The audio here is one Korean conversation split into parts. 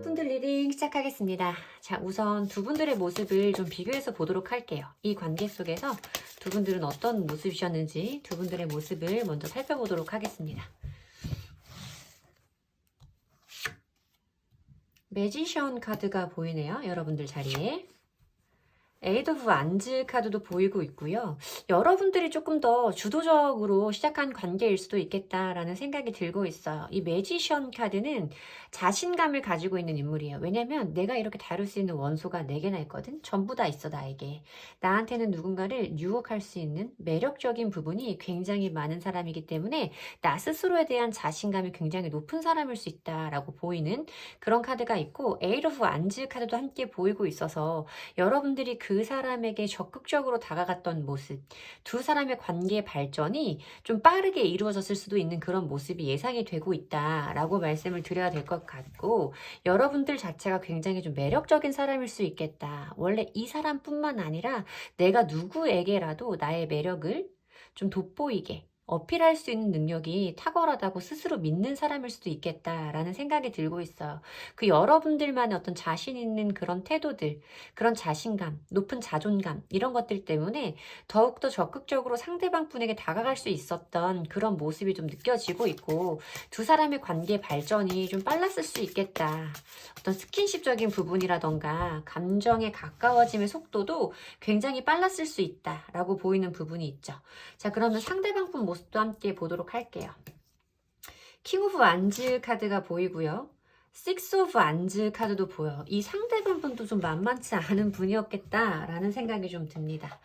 분들 리딩 시작하겠습니다. 자, 우선 두 분들의 모습을 좀 비교해서 보도록 할게요. 이 관계 속에서 두 분들은 어떤 모습이셨는지 두 분들의 모습을 먼저 살펴보도록 하겠습니다. 매지션 카드가 보이네요. 여러분들 자리에. 에이드 오브 안즈 카드도 보이고 있고요. 여러분들이 조금 더 주도적으로 시작한 관계일 수도 있겠다라는 생각이 들고 있어요. 이 매지션 카드는 자신감을 가지고 있는 인물이에요. 왜냐면 내가 이렇게 다룰 수 있는 원소가 4개나 있거든. 전부 다 있어 나에게. 나한테는 누군가를 유혹할 수 있는 매력적인 부분이 굉장히 많은 사람이기 때문에 나 스스로에 대한 자신감이 굉장히 높은 사람일 수 있다라고 보이는 그런 카드가 있고, 에이드 오브 안즈 카드도 함께 보이고 있어서 여러분들이 그 사람에게 적극적으로 다가갔던 모습, 두 사람의 관계 발전이 좀 빠르게 이루어졌을 수도 있는 그런 모습이 예상이 되고 있다라고 말씀을 드려야 될 것 같고, 여러분들 자체가 굉장히 좀 매력적인 사람일 수 있겠다. 원래 이 사람뿐만 아니라 내가 누구에게라도 나의 매력을 좀 돋보이게 어필할 수 있는 능력이 탁월하다고 스스로 믿는 사람일 수도 있겠다라는 생각이 들고 있어요. 그 여러분들만의 어떤 자신 있는 그런 태도들, 그런 자신감, 높은 자존감 이런 것들 때문에 더욱더 적극적으로 상대방 분에게 다가갈 수 있었던 그런 모습이 좀 느껴지고 있고, 두 사람의 관계 발전이 좀 빨랐을 수 있겠다. 어떤 스킨십적인 부분이라던가 감정에 가까워짐의 속도도 굉장히 빨랐을 수 있다라고 보이는 부분이 있죠. 자, 그러면 상대방 분 모습도 함께 보도록 할게요. 킹 오브 안즈 카드가 보이고요. 식스 오브 안즈 카드도 보여요. 이 상대방 분도 좀 만만치 않은 분이었겠다라는 생각이 좀 듭니다.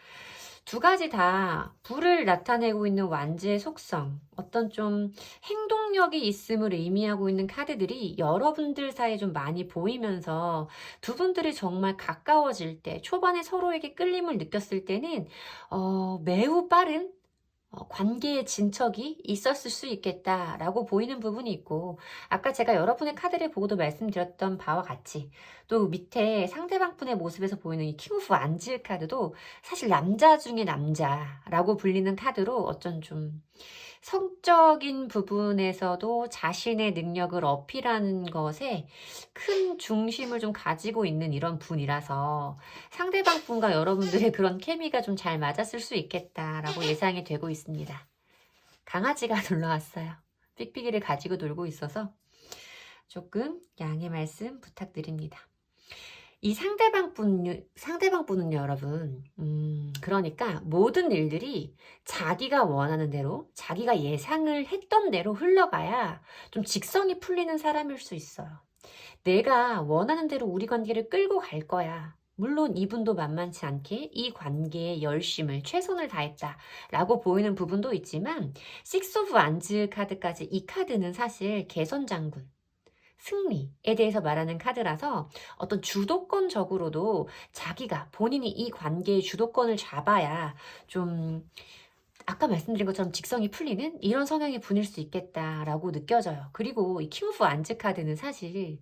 두 가지 다 불을 나타내고 있는 완즈의 속성, 어떤 좀 행동력이 있음을 의미하고 있는 카드들이 여러분들 사이에 좀 많이 보이면서 두 분들이 정말 가까워질 때, 초반에 서로에게 끌림을 느꼈을 때는 매우 빠른 관계의 진척이 있었을 수 있겠다라고 보이는 부분이 있고, 아까 제가 여러분의 카드를 보고도 말씀드렸던 바와 같이 또 밑에 상대방 분의 모습에서 보이는 이 킹 오브 안즈 카드도 사실 남자 중에 남자라고 불리는 카드로 어쩐 좀 성적인 부분에서도 자신의 능력을 어필하는 것에 큰 중심을 좀 가지고 있는 이런 분이라서 상대방 분과 여러분들의 그런 케미가 좀 잘 맞았을 수 있겠다라고 예상이 되고 있습니다. 강아지가 놀러 왔어요. 삑삑이를 가지고 놀고 있어서 조금 양해 말씀 부탁드립니다. 이 상대방 분은 여러분, 그러니까 모든 일들이 자기가 원하는 대로, 자기가 예상을 했던 대로 흘러가야 좀 직성이 풀리는 사람일 수 있어요. 내가 원하는 대로 우리 관계를 끌고 갈 거야. 물론 이분도 만만치 않게 이 관계에 열심을, 최선을 다했다라고 보이는 부분도 있지만, 식스 오브 안즈 카드까지 이 카드는 사실 개선장군, 승리에 대해서 말하는 카드라서 어떤 주도권적으로도 자기가 본인이 이 관계의 주도권을 잡아야 좀 아까 말씀드린 것처럼 직성이 풀리는 이런 성향의 분일 수 있겠다라고 느껴져요. 그리고 이 킹 오브 안즈 카드는 사실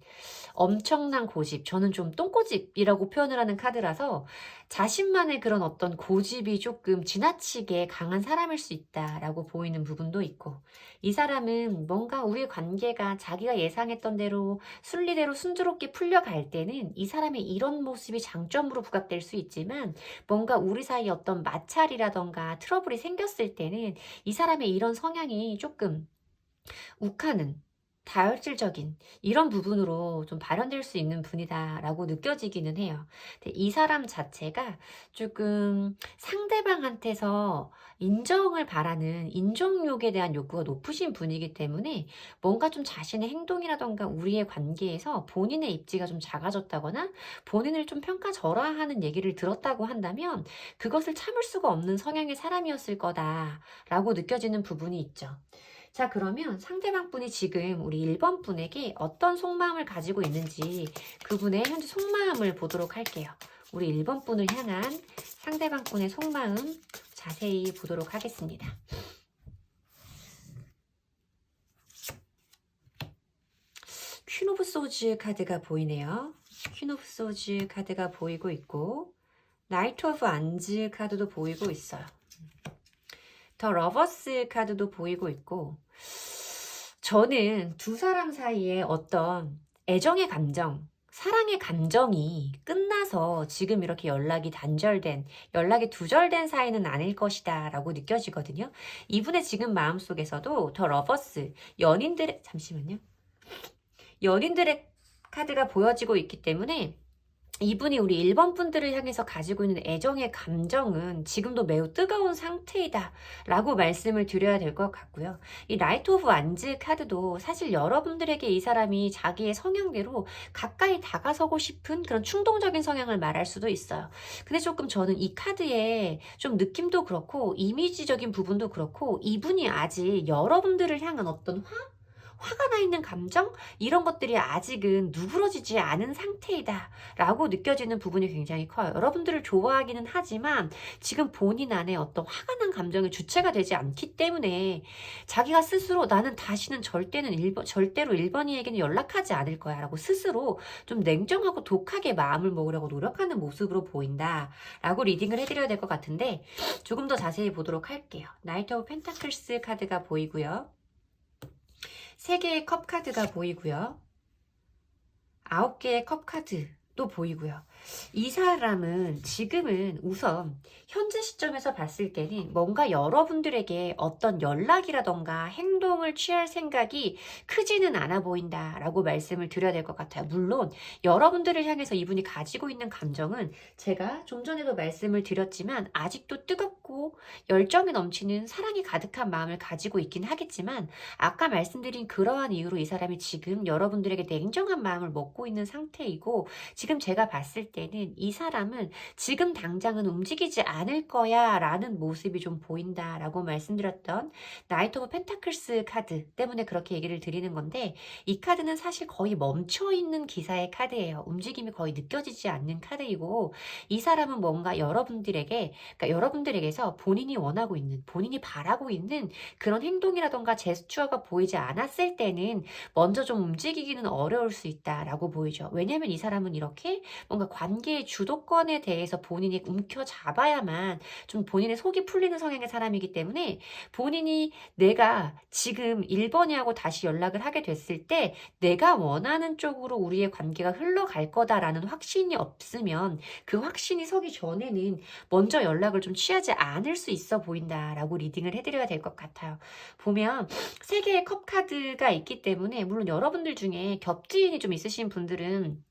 엄청난 고집, 저는 좀 똥고집이라고 표현을 하는 카드라서 자신만의 그런 어떤 고집이 조금 지나치게 강한 사람일 수 있다라고 보이는 부분도 있고, 이 사람은 뭔가 우리의 관계가 자기가 예상했던 대로 순리대로 순조롭게 풀려갈 때는 이 사람의 이런 모습이 장점으로 부각될 수 있지만, 뭔가 우리 사이 어떤 마찰이라던가 트러블이 생겼을 때는 이 사람의 이런 성향이 조금 욱하는, 다혈질적인 이런 부분으로 좀 발현될 수 있는 분이다라고 느껴지기는 해요. 근데 이 사람 자체가 조금 상대방한테서 인정을 바라는 인정욕에 대한 욕구가 높으신 분이기 때문에 뭔가 좀 자신의 행동이라던가 우리의 관계에서 본인의 입지가 좀 작아졌다거나 본인을 좀 평가절하하는 얘기를 들었다고 한다면 그것을 참을 수가 없는 성향의 사람이었을 거다라고 느껴지는 부분이 있죠. 자, 그러면 상대방 분이 지금 우리 1번 분에게 어떤 속마음을 가지고 있는지 그분의 현재 속마음을 보도록 할게요. 우리 1번 분을 향한 상대방 분의 속마음 자세히 보도록 하겠습니다. 퀸 오브 소즈 카드가 보이네요. 퀸 오브 소즈 카드가 보이고 있고, 나이트 오브 안즈 카드도 보이고 있어요. 더 러버스 카드도 보이고 있고, 저는 두 사람 사이에 어떤 애정의 감정, 사랑의 감정이 끝나서 지금 이렇게 연락이 단절된, 연락이 두절된 사이는 아닐 것이다 라고 느껴지거든요. 이분의 지금 마음속에서도 더 러버스, 연인들의, 잠시만요. 연인들의 카드가 보여지고 있기 때문에 이분이 우리 1번 분들을 향해서 가지고 있는 애정의 감정은 지금도 매우 뜨거운 상태이다 라고 말씀을 드려야 될 것 같고요. 이 라이트 오브 완즈 카드도 사실 여러분들에게 이 사람이 자기의 성향대로 가까이 다가서고 싶은 그런 충동적인 성향을 말할 수도 있어요. 근데 조금 저는 이 카드에 좀 느낌도 그렇고 이미지적인 부분도 그렇고 이분이 아직 여러분들을 향한 어떤 화가 나 있는 감정? 이런 것들이 아직은 누그러지지 않은 상태이다 라고 느껴지는 부분이 굉장히 커요. 여러분들을 좋아하기는 하지만 지금 본인 안에 어떤 화가 난 감정의 주체가 되지 않기 때문에 자기가 스스로 나는 다시는 절대로 1번이에게는 연락하지 않을 거야 라고 스스로 좀 냉정하고 독하게 마음을 먹으려고 노력하는 모습으로 보인다 라고 리딩을 해드려야 될 것 같은데 조금 더 자세히 보도록 할게요. 나이트 오브 펜타클스 카드가 보이고요. 3개의 컵 카드가 보이고요. 9개의 컵 카드도 보이고요. 이 사람은 지금은 우선 현재 시점에서 봤을 때는 뭔가 여러분들에게 어떤 연락이라던가 행동을 취할 생각이 크지는 않아 보인다라고 말씀을 드려야 될 것 같아요. 물론 여러분들을 향해서 이분이 가지고 있는 감정은 제가 좀 전에도 말씀을 드렸지만 아직도 뜨겁고 열정이 넘치는 사랑이 가득한 마음을 가지고 있긴 하겠지만 아까 말씀드린 그러한 이유로 이 사람이 지금 여러분들에게 냉정한 마음을 먹고 있는 상태이고 지금 제가 봤을 때는 이 사람은 지금 당장은 움직이지 않을 거야 라는 모습이 좀 보인다라고 말씀드렸던 나이트 오브 펜타클스 카드 때문에 그렇게 얘기를 드리는 건데 이 카드는 사실 거의 멈춰있는 기사의 카드예요. 움직임이 거의 느껴지지 않는 카드이고 이 사람은 뭔가 그러니까 여러분들에게서 본인이 원하고 있는 본인이 바라고 있는 그런 행동이라던가 제스처가 보이지 않았을 때는 먼저 좀 움직이기는 어려울 수 있다라고 보이죠. 왜냐하면 이 사람은 이렇게 뭔가 관계의 주도권에 대해서 본인이 움켜잡아야만 좀 본인의 속이 풀리는 성향의 사람이기 때문에 본인이 내가 지금 1번이하고 다시 연락을 하게 됐을 때 내가 원하는 쪽으로 우리의 관계가 흘러갈 거다라는 확신이 없으면 그 확신이 서기 전에는 먼저 연락을 좀 취하지 않을 수 있어 보인다라고 리딩을 해드려야 될 것 같아요. 보면 3개의 컵 카드가 있기 때문에 물론 여러분들 중에 겹지인이 좀 있으신 분들은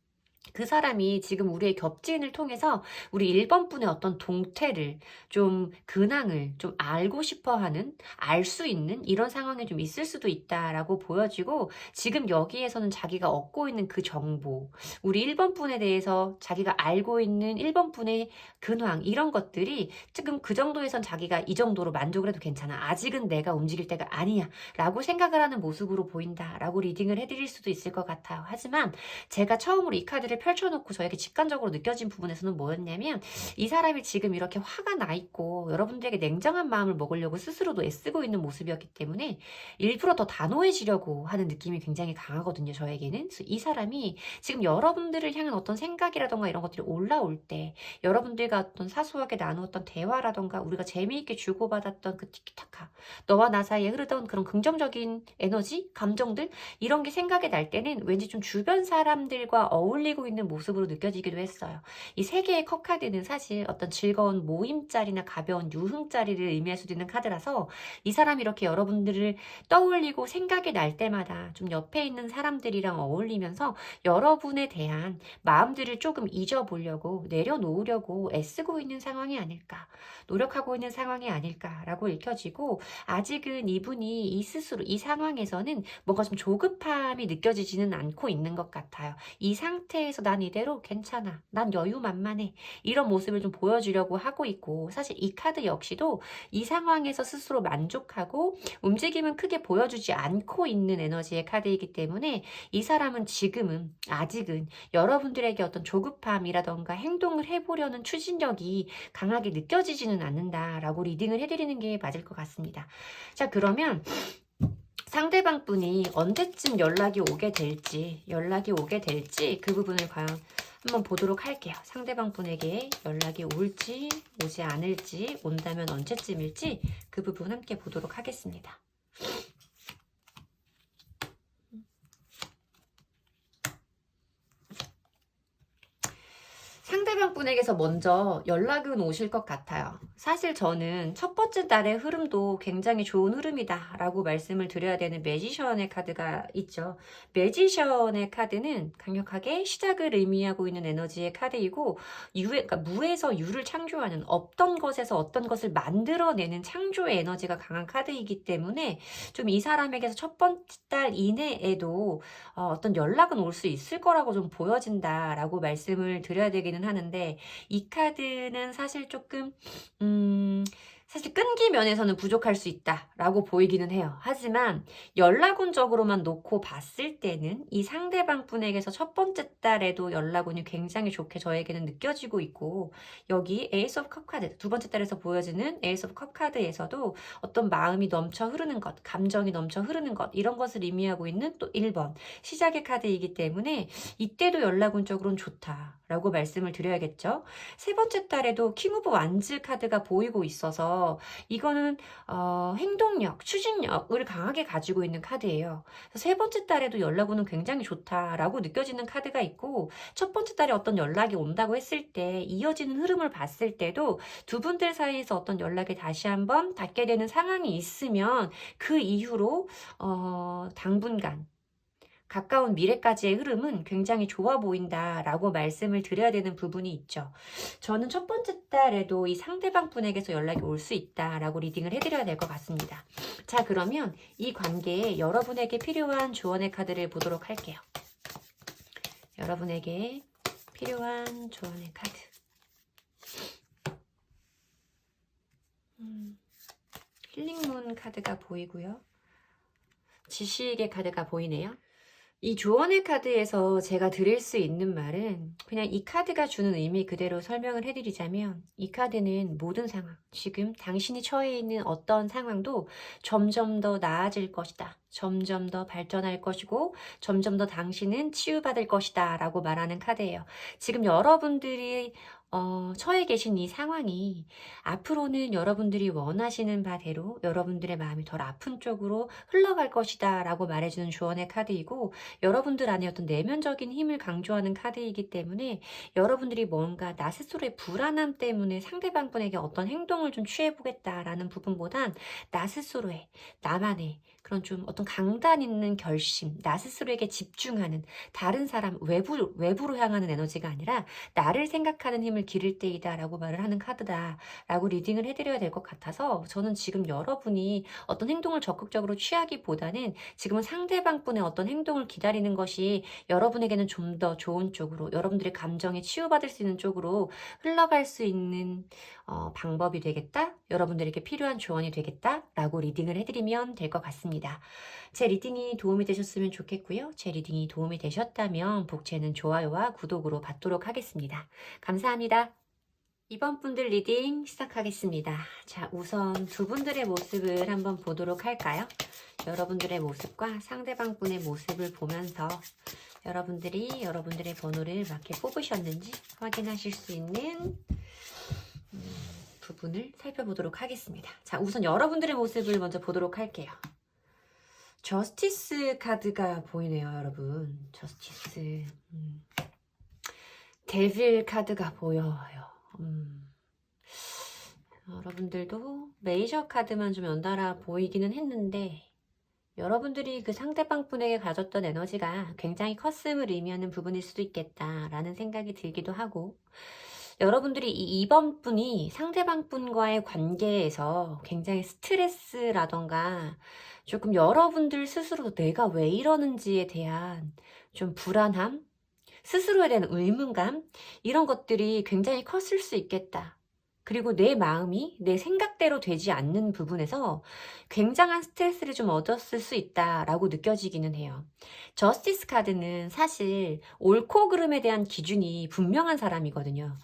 그 사람이 지금 우리의 겹지인을 통해서 우리 1번 분의 어떤 동태를 좀 근황을 좀 알고 싶어 하는 알 수 있는 이런 상황이 좀 있을 수도 있다라고 보여지고 지금 여기에서는 자기가 얻고 있는 그 정보 우리 1번 분에 대해서 자기가 알고 있는 1번 분의 근황 이런 것들이 지금 그 정도에선 자기가 이 정도로 만족을 해도 괜찮아. 아직은 내가 움직일 때가 아니야 라고 생각을 하는 모습으로 보인다라고 리딩을 해드릴 수도 있을 것 같아요. 하지만 제가 처음으로 이 카드를 펼쳐놓고 저에게 직관적으로 느껴진 부분에서는 뭐였냐면 이 사람이 지금 이렇게 화가 나 있고 여러분들에게 냉정한 마음을 먹으려고 스스로도 애쓰고 있는 모습이었기 때문에 일부러 더 단호해지려고 하는 느낌이 굉장히 강하거든요. 저에게는. 그래서 이 사람이 지금 여러분들을 향한 어떤 생각이라던가 이런 것들이 올라올 때 여러분들과 어떤 사소하게 나누었던 대화라던가 우리가 재미있게 주고받았던 그 티키타카 너와 나 사이에 흐르던 그런 긍정적인 에너지, 감정들 이런 게 생각이 날 때는 왠지 좀 주변 사람들과 어울리고 있는 모습으로 느껴지기도 했어요. 이 3개의 컵 카드는 사실 어떤 즐거운 모임자리나 가벼운 유흥자리를 의미할 수도 있는 카드라서 이 사람이 이렇게 여러분들을 떠올리고 생각이 날 때마다 좀 옆에 있는 사람들이랑 어울리면서 여러분에 대한 마음들을 조금 잊어보려고 내려놓으려고 애쓰고 있는 상황이 아닐까 노력하고 있는 상황이 아닐까라고 읽혀지고 아직은 이분이 이 스스로 이 상황에서는 뭔가 좀 조급함이 느껴지지는 않고 있는 것 같아요. 이 상태에서 난 이대로 괜찮아. 난 여유만만해. 이런 모습을 좀 보여주려고 하고 있고 사실 이 카드 역시도 이 상황에서 스스로 만족하고 움직임은 크게 보여주지 않고 있는 에너지의 카드이기 때문에 이 사람은 지금은 아직은 여러분들에게 어떤 조급함이라던가 행동을 해보려는 추진력이 강하게 느껴지지는 않는다라고 리딩을 해드리는 게 맞을 것 같습니다. 자 그러면 상대방 분이 언제쯤 연락이 오게 될지 그 부분을 과연 한번 보도록 할게요. 상대방 분에게 연락이 올지 오지 않을지 온다면 언제쯤일지 그 부분 함께 보도록 하겠습니다. 상대방 분에게서 먼저 연락은 오실 것 같아요. 사실 저는 첫 번째 달의 흐름도 굉장히 좋은 흐름이다 라고 말씀을 드려야 되는 매지션의 카드가 있죠. 매지션의 카드는 강력하게 시작을 의미하고 있는 에너지의 카드이고 그러니까 무에서 유를 창조하는, 없던 것에서 어떤 것을 만들어내는 창조의 에너지가 강한 카드이기 때문에 좀 이 사람에게서 첫 번째 달 이내에도 어떤 연락은 올 수 있을 거라고 좀 보여진다라고 말씀을 드려야 되기는 하는데, 이 카드는 사실 조금 사실 끈기 면에서는 부족할 수 있다라고 보이기는 해요. 하지만 연락운적으로만 놓고 봤을 때는 이 상대방 분에게서 첫 번째 달에도 연락운이 굉장히 좋게 저에게는 느껴지고 있고, 여기 에이스 오브 컵 카드, 두 번째 달에서 보여지는 에이스 오브 컵 카드에서도 어떤 마음이 넘쳐 흐르는 것, 감정이 넘쳐 흐르는 것, 이런 것을 의미하고 있는 또 1번 시작의 카드이기 때문에 이때도 연락운적으로는 좋다라고 말씀을 드려야겠죠. 세 번째 달에도 킹 오브 완즈 카드가 보이고 있어서 이거는 행동력, 추진력을 강하게 가지고 있는 카드예요. 세 번째 달에도 연락오는 굉장히 좋다라고 느껴지는 카드가 있고, 첫 번째 달에 어떤 연락이 온다고 했을 때 이어지는 흐름을 봤을 때도 두 분들 사이에서 어떤 연락이 다시 한번 닿게 되는 상황이 있으면 그 이후로 당분간 가까운 미래까지의 흐름은 굉장히 좋아 보인다라고 말씀을 드려야 되는 부분이 있죠. 저는 첫 번째 달에도 이 상대방 분에게서 연락이 올 수 있다라고 리딩을 해드려야 될 것 같습니다. 자, 그러면 이 관계에 여러분에게 필요한 조언의 카드를 보도록 할게요. 여러분에게 필요한 조언의 카드. 힐링문 카드가 보이고요. 지식의 카드가 보이네요. 이 조언의 카드에서 제가 드릴 수 있는 말은 그냥 이 카드가 주는 의미 그대로 설명을 해드리자면, 이 카드는 모든 상황, 지금 당신이 처해 있는 어떤 상황도 점점 더 나아질 것이다, 점점 더 발전할 것이고 점점 더 당신은 치유받을 것이다 라고 말하는 카드예요. 지금 여러분들이 처해 계신 이 상황이 앞으로는 여러분들이 원하시는 바대로 여러분들의 마음이 덜 아픈 쪽으로 흘러갈 것이다 라고 말해주는 조언의 카드이고, 여러분들 안에 어떤 내면적인 힘을 강조하는 카드이기 때문에 여러분들이 뭔가 나 스스로의 불안함 때문에 상대방 분에게 어떤 행동을 좀 취해보겠다라는 부분보단 나 스스로의, 나만의 그런 좀 어떤 강단 있는 결심, 나 스스로에게 집중하는, 다른 사람, 외부로 향하는 에너지가 아니라 나를 생각하는 힘을 기를 때이다 라고 말을 하는 카드다 라고 리딩을 해드려야 될 것 같아서, 저는 지금 여러분이 어떤 행동을 적극적으로 취하기보다는 지금은 상대방 분의 어떤 행동을 기다리는 것이 여러분에게는 좀 더 좋은 쪽으로, 여러분들의 감정에 치유받을 수 있는 쪽으로 흘러갈 수 있는 방법이 되겠다, 여러분들에게 필요한 조언이 되겠다 라고 리딩을 해드리면 될 것 같습니다. 제 리딩이 도움이 되셨으면 좋겠고요. 제 리딩이 도움이 되셨다면 복채는 좋아요와 구독으로 받도록 하겠습니다. 감사합니다. 이번 분들 리딩 시작하겠습니다. 자, 우선 두 분들의 모습을 한번 보도록 할까요? 여러분들의 모습과 상대방 분의 모습을 보면서 여러분들이 여러분들의 번호를 맞게 뽑으셨는지 확인하실 수 있는 부분을 살펴보도록 하겠습니다. 자, 우선 여러분들의 모습을 먼저 보도록 할게요. 저스티스 카드가 보이네요, 여러분. 저스티스. 데빌 카드가 보여요. 여러분들도 메이저 카드만 좀 연달아 보이기는 했는데, 여러분들이 그 상대방 분에게 가졌던 에너지가 굉장히 컸음을 의미하는 부분일 수도 있겠다라는 생각이 들기도 하고, 여러분들이 이 2번 분이 상대방 분과의 관계에서 굉장히 스트레스라던가 조금 여러분들 스스로 내가 왜 이러는지에 대한 좀 불안함, 스스로에 대한 의문감, 이런 것들이 굉장히 컸을 수 있겠다. 그리고 내 마음이 내 생각대로 되지 않는 부분에서 굉장한 스트레스를 좀 얻었을 수 있다라고 느껴지기는 해요. 저스티스 카드는 사실 옳고 그름에 대한 기준이 분명한 사람이거든요.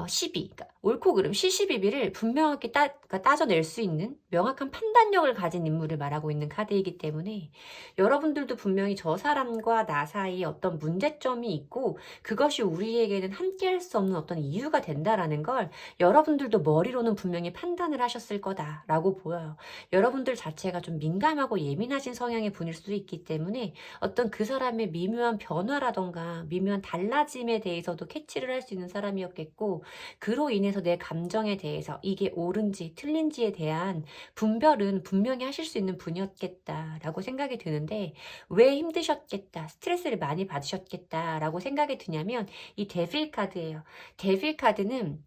시비, 그러니까 옳고 그름, 시시비비를 분명하게 따져낼 수 있는 명확한 판단력을 가진 인물을 말하고 있는 카드이기 때문에 여러분들도 분명히 저 사람과 나 사이에 어떤 문제점이 있고 그것이 우리에게는 함께할 수 없는 어떤 이유가 된다라는 걸 여러분들도 머리로는 분명히 판단을 하셨을 거다라고 보여요. 여러분들 자체가 좀 민감하고 예민하신 성향의 분일 수도 있기 때문에 어떤 그 사람의 미묘한 변화라던가 미묘한 달라짐에 대해서도 캐치를 할 수 있는 사람이었겠고 그로 인해서 내 감정에 대해서 이게 옳은지 틀린지에 대한 분별은 분명히 하실 수 있는 분이었겠다라고 생각이 드는데 왜 힘드셨겠다, 스트레스를 많이 받으셨겠다라고 생각이 드냐면 이 데빌 카드예요. 데빌 카드는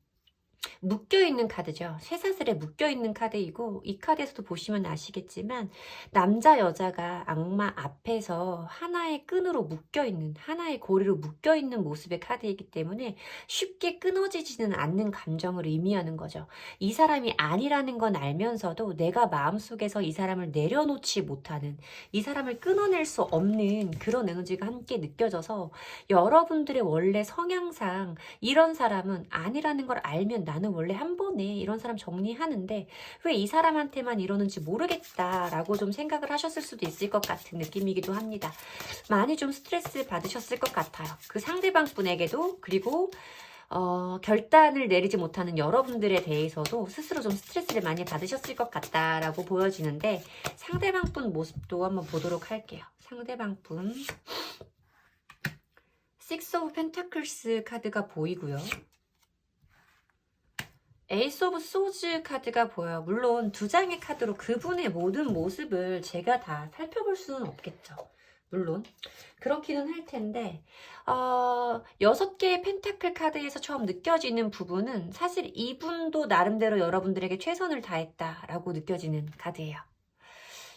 묶여있는 카드죠. 쇠사슬에 묶여있는 카드이고 이 카드에서도 보시면 아시겠지만 남자 여자가 악마 앞에서 하나의 끈으로 묶여있는 하나의 고리로 묶여있는 모습의 카드이기 때문에 쉽게 끊어지지는 않는 감정을 의미하는 거죠. 이 사람이 아니라는 건 알면서도 내가 마음속에서 이 사람을 내려놓지 못하는 이 사람을 끊어낼 수 없는 그런 에너지가 함께 느껴져서 여러분들의 원래 성향상 이런 사람은 아니라는 걸 알면 나는 원래 한 번에 이런 사람 정리하는데 왜 이 사람한테만 이러는지 모르겠다라고 좀 생각을 하셨을 수도 있을 것 같은 느낌이기도 합니다. 많이 좀 스트레스 받으셨을 것 같아요. 그 상대방 분에게도 그리고 결단을 내리지 못하는 여러분들에 대해서도 스스로 좀 스트레스를 많이 받으셨을 것 같다라고 보여지는데 상대방 분 모습도 한번 보도록 할게요. 상대방 분 식스 오브 펜타클스 카드가 보이고요. 에이스 오브 소즈 카드가 보여요. 물론 두 장의 카드로 그분의 모든 모습을 제가 다 살펴볼 수는 없겠죠. 물론 그렇기는 할 텐데 6개의 펜타클 카드에서 처음 느껴지는 부분은 사실 이분도 나름대로 여러분들에게 최선을 다했다라고 느껴지는 카드예요.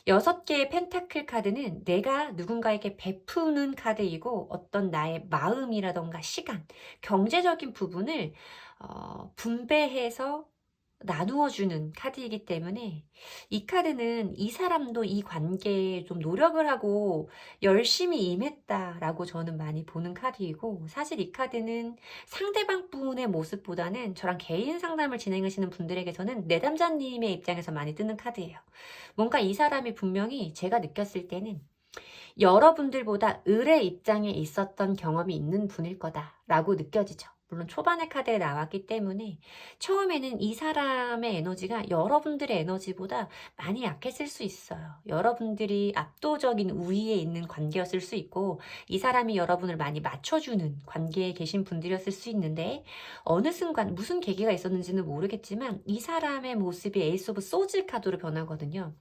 6개의 펜타클 카드는 내가 누군가에게 베푸는 카드이고 어떤 나의 마음이라던가 시간, 경제적인 부분을 분배해서 나누어주는 카드이기 때문에 이 카드는 이 사람도 이 관계에 좀 노력을 하고 열심히 임했다라고 저는 많이 보는 카드이고 사실 이 카드는 상대방 분의 모습보다는 저랑 개인 상담을 진행하시는 분들에게서는 내담자님의 입장에서 많이 뜨는 카드예요. 뭔가 이 사람이 분명히 제가 느꼈을 때는 여러분들보다 을의 입장에 있었던 경험이 있는 분일 거다라고 느껴지죠. 물론 초반의 카드에 나왔기 때문에 처음에는 이 사람의 에너지가 여러분들의 에너지보다 많이 약했을 수 있어요. 여러분들이 압도적인 우위에 있는 관계였을 수 있고 이 사람이 여러분을 많이 맞춰주는 관계에 계신 분들이었을 수 있는데 어느 순간 무슨 계기가 있었는지는 모르겠지만 이 사람의 모습이 에이스 오브 소즈 카드로 변하거든요.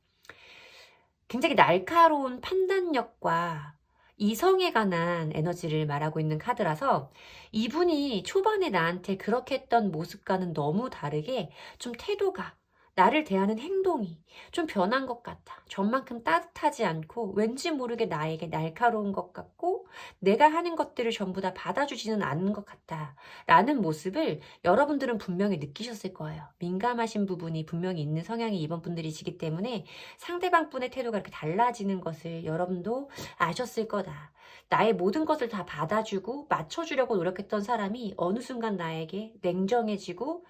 굉장히 날카로운 판단력과 이성에 관한 에너지를 말하고 있는 카드라서 이분이 초반에 나한테 그렇게 했던 모습과는 너무 다르게 좀 태도가 나를 대하는 행동이 좀 변한 것 같아. 전만큼 따뜻하지 않고 왠지 모르게 나에게 날카로운 것 같고 내가 하는 것들을 전부 다 받아주지는 않는 것 같다. 라는 모습을 여러분들은 분명히 느끼셨을 거예요. 민감하신 부분이 분명히 있는 성향이 이번 분들이시기 때문에 상대방 분의 태도가 이렇게 달라지는 것을 여러분도 아셨을 거다. 나의 모든 것을 다 받아주고 맞춰주려고 노력했던 사람이 어느 순간 나에게 냉정해지고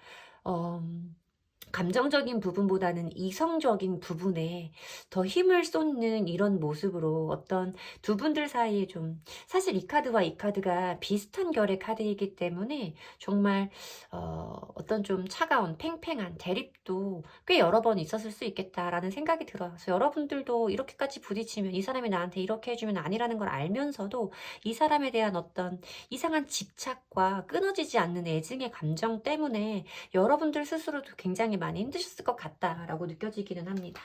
감정적인 부분보다는 이성적인 부분에 더 힘을 쏟는 이런 모습으로 어떤 두 분들 사이에 좀 사실 이 카드와 이 카드가 비슷한 결의 카드이기 때문에 정말 어떤 좀 차가운 팽팽한 대립도 꽤 여러 번 있었을 수 있겠다라는 생각이 들어요. 그래서 여러분들도 이렇게까지 부딪히면 이 사람이 나한테 이렇게 해주면 아니라는 걸 알면서도 이 사람에 대한 어떤 이상한 집착과 끊어지지 않는 애증의 감정 때문에 여러분들 스스로도 굉장히 많이 힘드셨을 것 같다라고 느껴지기는 합니다.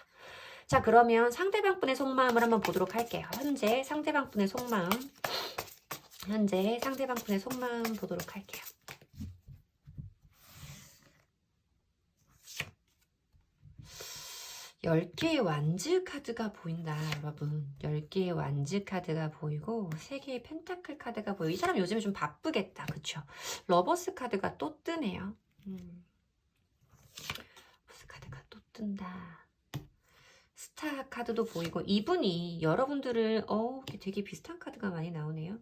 자, 그러면 상대방 분의 속마음을 한번 보도록 할게요. 현재 상대방 분의 속마음 보도록 할게요. 열 개의 완즈 카드가 보인다, 여러분. 10개의 완즈 카드가 보이고 3개의 펜타클 카드가 보이고 이 사람 요즘에 좀 바쁘겠다, 그쵸? 러버스 카드가 또 뜨네요. 러버스 카드가 또 뜬다. 스타 카드도 보이고 이분이 여러분들을 되게 비슷한 카드가 많이 나오네요.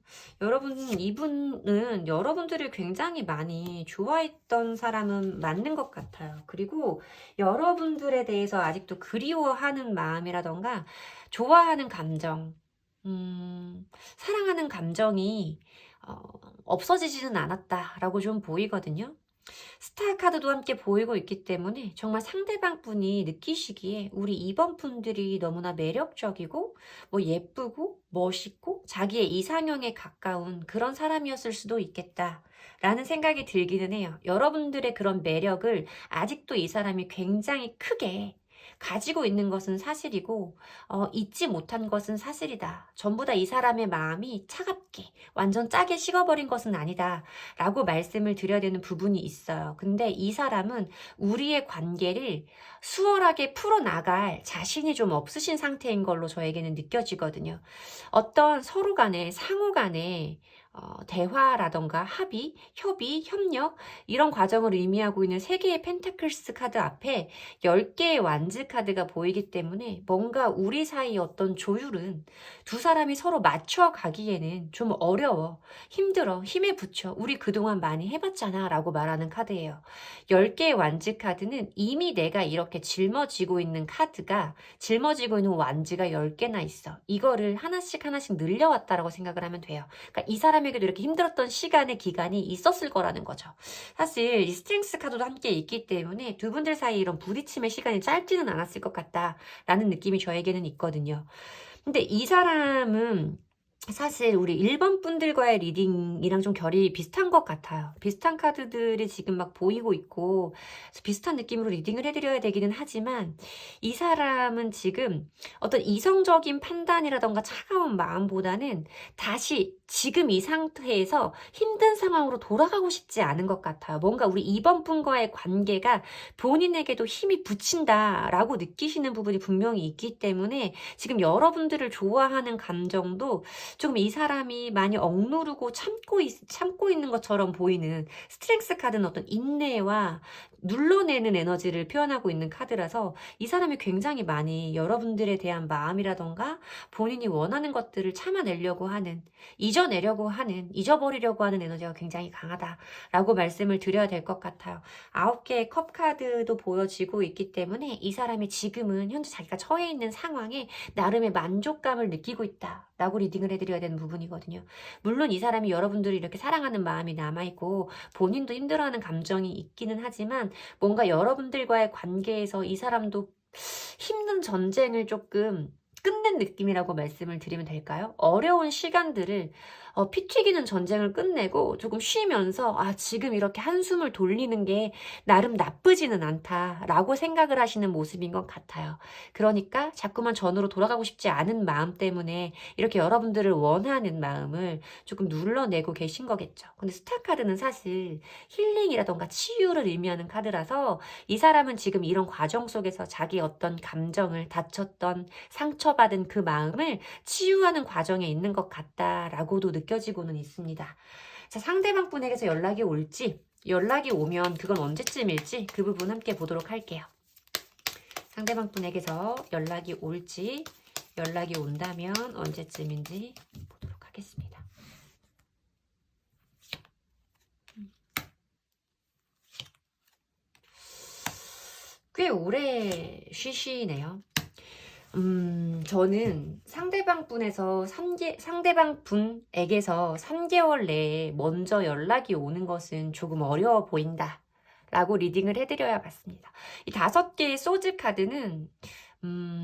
이분은 여러분들을 굉장히 많이 좋아했던 사람은 맞는 것 같아요. 그리고 여러분들에 대해서 아직도 그리워하는 마음이라던가 좋아하는 감정, 사랑하는 감정이 없어지지는 않았다라고 좀 보이거든요. 스타 카드도 함께 보이고 있기 때문에 정말 상대방 분이 느끼시기에 우리 2번 분들이 너무나 매력적이고 뭐 예쁘고 멋있고 자기의 이상형에 가까운 그런 사람이었을 수도 있겠다라는 생각이 들기는 해요. 여러분들의 그런 매력을 아직도 이 사람이 굉장히 크게 가지고 있는 것은 사실이고 잊지 못한 것은 사실이다. 전부 다 이 사람의 마음이 차갑게 완전 짜게 식어버린 것은 아니다 라고 말씀을 드려야 되는 부분이 있어요. 근데 이 사람은 우리의 관계를 수월하게 풀어나갈 자신이 좀 없으신 상태인 걸로 저에게는 느껴지거든요. 어떤 서로 간에 상호 간에 대화라던가 합의, 협의, 협력 이런 과정을 의미하고 있는 3개의 펜타클스 카드 앞에 10개의 완즈 카드가 보이기 때문에 뭔가 우리 사이 어떤 조율은 두 사람이 서로 맞춰가기에는 좀 어려워, 힘들어, 힘에 부쳐, 우리 그동안 많이 해봤잖아 라고 말하는 카드예요. 10개의 완즈 카드는 이미 내가 이렇게 짊어지고 있는 완즈가 10개나 있어. 이거를 하나씩 늘려왔다라고 생각을 하면 돼요. 그러니까 이 사람에게도 이렇게 힘들었던 시간의 기간이 있었을 거라는 거죠. 사실 이 스트렝스 카드도 함께 있기 때문에 두 분들 사이 이런 부딪힘의 시간이 짧지는 않았을 것 같다라는 느낌이 저에게는 있거든요. 근데 이 사람은 사실 우리 1번 분들과의 리딩이랑 좀 결이 비슷한 것 같아요. 비슷한 카드들이 지금 막 보이고 있고 비슷한 느낌으로 리딩을 해드려야 되기는 하지만 이 사람은 지금 어떤 이성적인 판단이라던가 차가운 마음보다는 다시 지금 이 상태에서 힘든 상황으로 돌아가고 싶지 않은 것 같아요. 뭔가 우리 2번 분과의 관계가 본인에게도 힘이 붙인다라고 느끼시는 부분이 분명히 있기 때문에 지금 여러분들을 좋아하는 감정도 조금 이 사람이 많이 억누르고 참고 있는 것처럼 보이는 스트렝스 카드는 어떤 인내와 눌러내는 에너지를 표현하고 있는 카드라서 이 사람이 굉장히 많이 여러분들에 대한 마음이라던가 본인이 원하는 것들을 참아내려고 하는, 잊어버리려고 하는 에너지가 굉장히 강하다라고 말씀을 드려야 될 것 같아요. 9개의 컵 카드도 보여지고 있기 때문에 이 사람이 지금은 현재 자기가 처해 있는 상황에 나름의 만족감을 느끼고 있다라고 리딩을 해드려야 되는 부분이거든요. 물론 이 사람이 여러분들을 이렇게 사랑하는 마음이 남아있고 본인도 힘들어하는 감정이 있기는 하지만 뭔가 여러분들과의 관계에서 이 사람도 힘든 전쟁을 조금 끝낸 느낌이라고 말씀을 드리면 될까요? 어려운 시간들을 피 튀기는 전쟁을 끝내고 조금 쉬면서 지금 이렇게 한숨을 돌리는 게 나름 나쁘지는 않다라고 생각을 하시는 모습인 것 같아요. 그러니까 자꾸만 전으로 돌아가고 싶지 않은 마음 때문에 이렇게 여러분들을 원하는 마음을 조금 눌러내고 계신 거겠죠. 근데 스타 카드는 사실 힐링이라던가 치유를 의미하는 카드라서 이 사람은 지금 이런 과정 속에서 자기 어떤 감정을 다쳤던 상처받은 그 마음을 치유하는 과정에 있는 것 같다라고도 느껴지고는 있습니다. 자, 상대방 분에게서 연락이 올지, 연락이 오면 그건 언제쯤일지 그 부분 함께 보도록 할게요. 상대방 분에게서 연락이 올지, 연락이 온다면 언제쯤인지 보도록 하겠습니다. 꽤 오래 쉬시네요. 저는 상대방 분에게서 3개월 내에 먼저 연락이 오는 것은 조금 어려워 보인다 라고 리딩을 해드려야 맞습니다. 이 5개의 소즈 카드는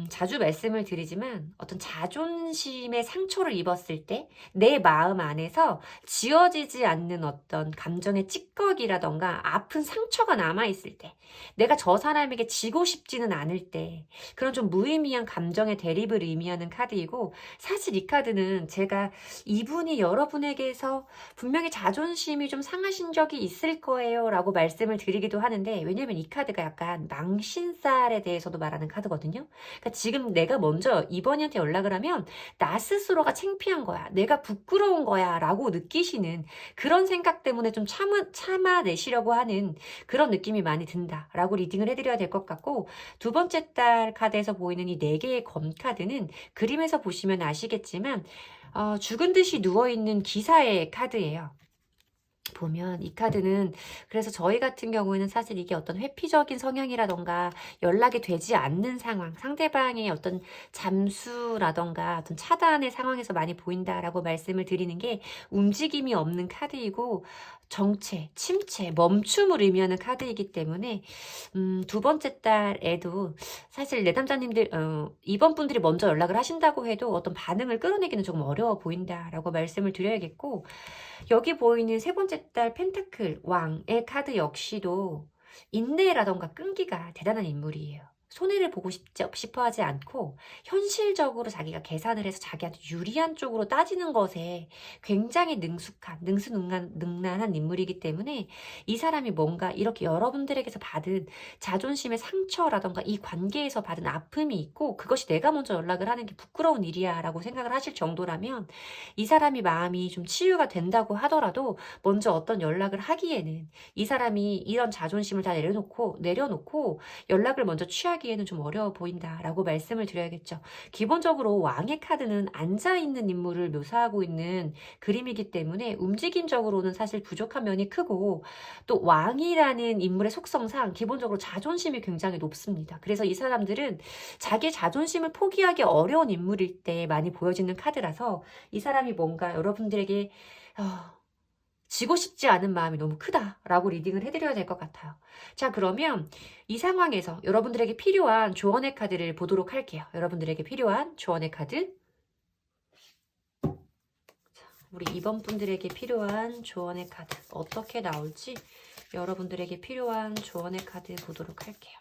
자주 말씀을 드리지만 어떤 자존심의 상처를 입었을 때 내 마음 안에서 지워지지 않는 어떤 감정의 찌꺼기라던가 아픈 상처가 남아있을 때 내가 저 사람에게 지고 싶지는 않을 때 그런 좀 무의미한 감정의 대립을 의미하는 카드이고 사실 이 카드는 제가 이분이 여러분에게서 분명히 자존심이 좀 상하신 적이 있을 거예요 라고 말씀을 드리기도 하는데 왜냐면 이 카드가 약간 망신살에 대해서도 말하는 카드거든요. 그러니까 지금 내가 먼저 이번이한테 연락을 하면 나 스스로가 창피한 거야. 내가 부끄러운 거야. 라고 느끼시는 그런 생각 때문에 좀 참아내시려고 하는 그런 느낌이 많이 든다. 라고 리딩을 해드려야 될 것 같고, 두 번째 달 카드에서 보이는 이 4개의 검 카드는 그림에서 보시면 아시겠지만, 죽은 듯이 누워있는 기사의 카드예요. 보면 이 카드는 그래서 저희 같은 경우에는 사실 이게 어떤 회피적인 성향이라던가 연락이 되지 않는 상황, 상대방의 어떤 잠수라던가 어떤 차단의 상황에서 많이 보인다라고 말씀을 드리는 게 움직임이 없는 카드이고 정체, 침체, 멈춤을 의미하는 카드이기 때문에 두 번째 달에도 사실 내담자님들 이번 분들이 먼저 연락을 하신다고 해도 어떤 반응을 끌어내기는 조금 어려워 보인다라고 말씀을 드려야겠고, 여기 보이는 세 번째 달 펜타클 왕의 카드 역시도 인내라던가 끈기가 대단한 인물이에요. 손해를 보고 싶어 하지 않고 현실적으로 자기가 계산을 해서 자기한테 유리한 쪽으로 따지는 것에 굉장히 능수능란한 인물이기 때문에 이 사람이 뭔가 이렇게 여러분들에게서 받은 자존심의 상처라던가 이 관계에서 받은 아픔이 있고 그것이 내가 먼저 연락을 하는 게 부끄러운 일이야 라고 생각을 하실 정도라면, 이 사람이 마음이 좀 치유가 된다고 하더라도 먼저 어떤 연락을 하기에는 이 사람이 이런 자존심을 다 내려놓고 연락을 먼저 취하기에는 좀 어려워 보인다라고 말씀을 드려야겠죠. 기본적으로 왕의 카드는 앉아있는 인물을 묘사하고 있는 그림이기 때문에 움직임적으로는 사실 부족한 면이 크고, 또 왕이라는 인물의 속성상 기본적으로 자존심이 굉장히 높습니다. 그래서 이 사람들은 자기 자존심을 포기하기 어려운 인물일 때 많이 보여지는 카드라서 이 사람이 뭔가 여러분들에게 지고 싶지 않은 마음이 너무 크다라고 리딩을 해드려야 될 것 같아요. 자, 그러면 이 상황에서 여러분들에게 필요한 조언의 카드를 보도록 할게요. 여러분들에게 필요한 조언의 카드. 자, 우리 이번 분들에게 필요한 조언의 카드 어떻게 나올지 여러분들에게 필요한 조언의 카드 보도록 할게요.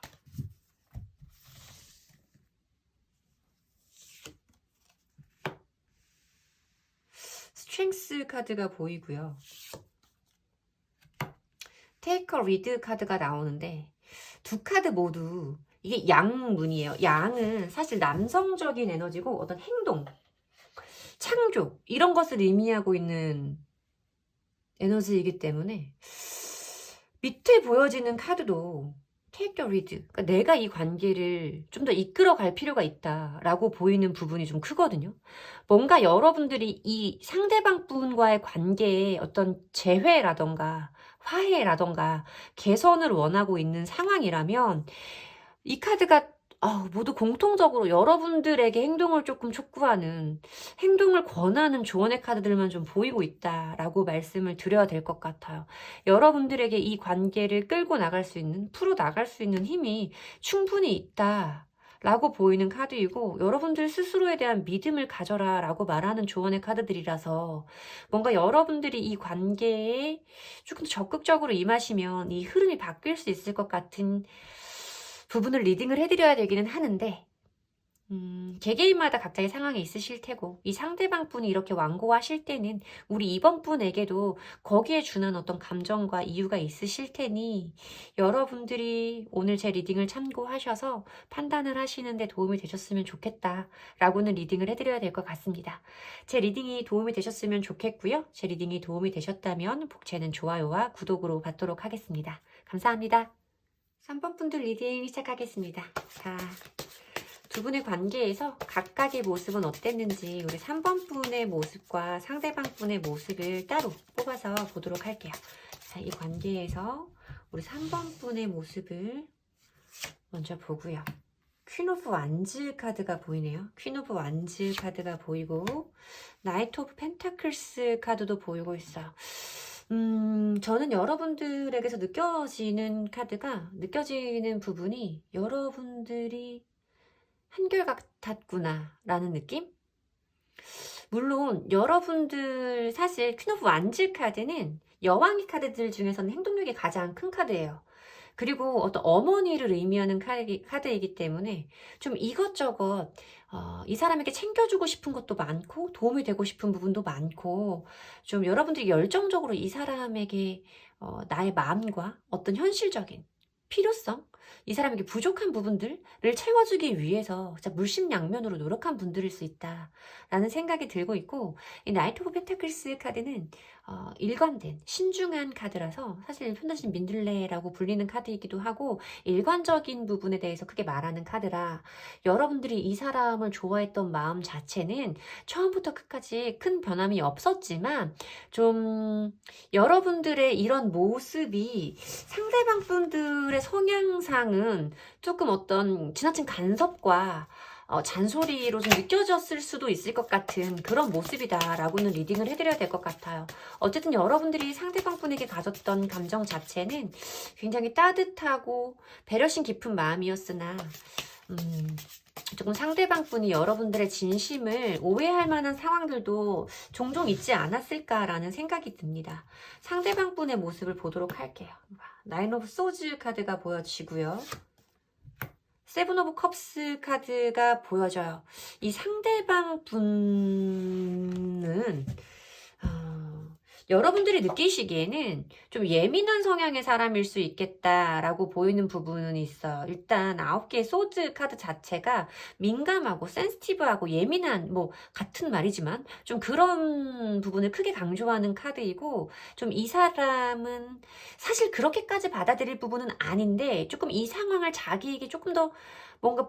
스트렝스 카드가 보이고요. 테이크 리드 카드가 나오는데 두 카드 모두 이게 양문이에요. 양은 사실 남성적인 에너지고 어떤 행동, 창조 이런 것을 의미하고 있는 에너지이기 때문에 밑에 보여지는 카드도 take the lead, 그러니까 내가 이 관계를 좀 더 이끌어 갈 필요가 있다라고 보이는 부분이 좀 크거든요. 뭔가 여러분들이 이 상대방 분과의 관계에 어떤 재회라던가 화해라던가 개선을 원하고 있는 상황이라면 이 카드가 모두 공통적으로 여러분들에게 행동을 조금 촉구하는, 행동을 권하는 조언의 카드들만 좀 보이고 있다라고 말씀을 드려야 될 것 같아요. 여러분들에게 이 관계를 끌고 나갈 수 있는, 풀어 나갈 수 있는 힘이 충분히 있다 라고 보이는 카드이고, 여러분들 스스로에 대한 믿음을 가져라 라고 말하는 조언의 카드들이라서 뭔가 여러분들이 이 관계에 조금 더 적극적으로 임하시면 이 흐름이 바뀔 수 있을 것 같은 부분을 리딩을 해드려야 되기는 하는데, 개개인마다 각자의 상황이 있으실 테고, 이 상대방 분이 이렇게 완고하실 때는 우리 이번 분에게도 거기에 준한 어떤 감정과 이유가 있으실 테니 여러분들이 오늘 제 리딩을 참고하셔서 판단을 하시는데 도움이 되셨으면 좋겠다 라고는 리딩을 해드려야 될 것 같습니다. 제 리딩이 도움이 되셨으면 좋겠고요. 제 리딩이 도움이 되셨다면 복채는 좋아요와 구독으로 받도록 하겠습니다. 감사합니다. 3번 분들 리딩 시작하겠습니다. 자, 두 분의 관계에서 각각의 모습은 어땠는지 우리 3번 분의 모습과 상대방 분의 모습을 따로 뽑아서 보도록 할게요. 자, 이 관계에서 우리 3번 분의 모습을 먼저 보고요. 퀸 오브 완즈 카드가 보이네요. 퀸 오브 완즈 카드가 보이고 나이트 오브 펜타클스 카드도 보이고 있어요. 저는 여러분들에게서 느껴지는 부분이 여러분들이 한결같았구나 라는 느낌? 물론 여러분들 사실 퀸 오브 완즈 카드는 여왕의 카드들 중에서는 행동력이 가장 큰 카드예요. 그리고 어떤 어머니를 의미하는 카드이기 때문에 좀 이것저것 이 사람에게 챙겨주고 싶은 것도 많고 도움이 되고 싶은 부분도 많고, 좀 여러분들이 열정적으로 이 사람에게 나의 마음과 어떤 현실적인 필요성, 이 사람에게 부족한 부분들을 채워주기 위해서 진짜 물심양면으로 노력한 분들일 수 있다라는 생각이 들고 있고, 이 나이트 오브 펜타클스 카드는 일관된 신중한 카드라서 사실 편단신 민들레라고 불리는 카드이기도 하고 일관적인 부분에 대해서 크게 말하는 카드라, 여러분들이 이 사람을 좋아했던 마음 자체는 처음부터 끝까지 큰 변함이 없었지만 좀 여러분들의 이런 모습이 상대방 분들의 성향상은 조금 어떤 지나친 간섭과 잔소리로 좀 느껴졌을 수도 있을 것 같은 그런 모습이다라고는 리딩을 해드려야 될 것 같아요. 어쨌든 여러분들이 상대방 분에게 가졌던 감정 자체는 굉장히 따뜻하고 배려심 깊은 마음이었으나 조금 상대방 분이 여러분들의 진심을 오해할 만한 상황들도 종종 있지 않았을까라는 생각이 듭니다. 상대방 분의 모습을 보도록 할게요. 나인 오브 소즈 카드가 보여지고요. 세븐 오브 컵스 카드가 보여져요. 이 상대방 분은 여러분들이 느끼시기에는 좀 예민한 성향의 사람일 수 있겠다라고 보이는 부분은 있어요. 일단 9개의 소드 카드 자체가 민감하고 센시티브하고 예민한, 뭐 같은 말이지만 좀 그런 부분을 크게 강조하는 카드이고, 좀 이 사람은 사실 그렇게까지 받아들일 부분은 아닌데 조금 이 상황을 자기에게 조금 더 뭔가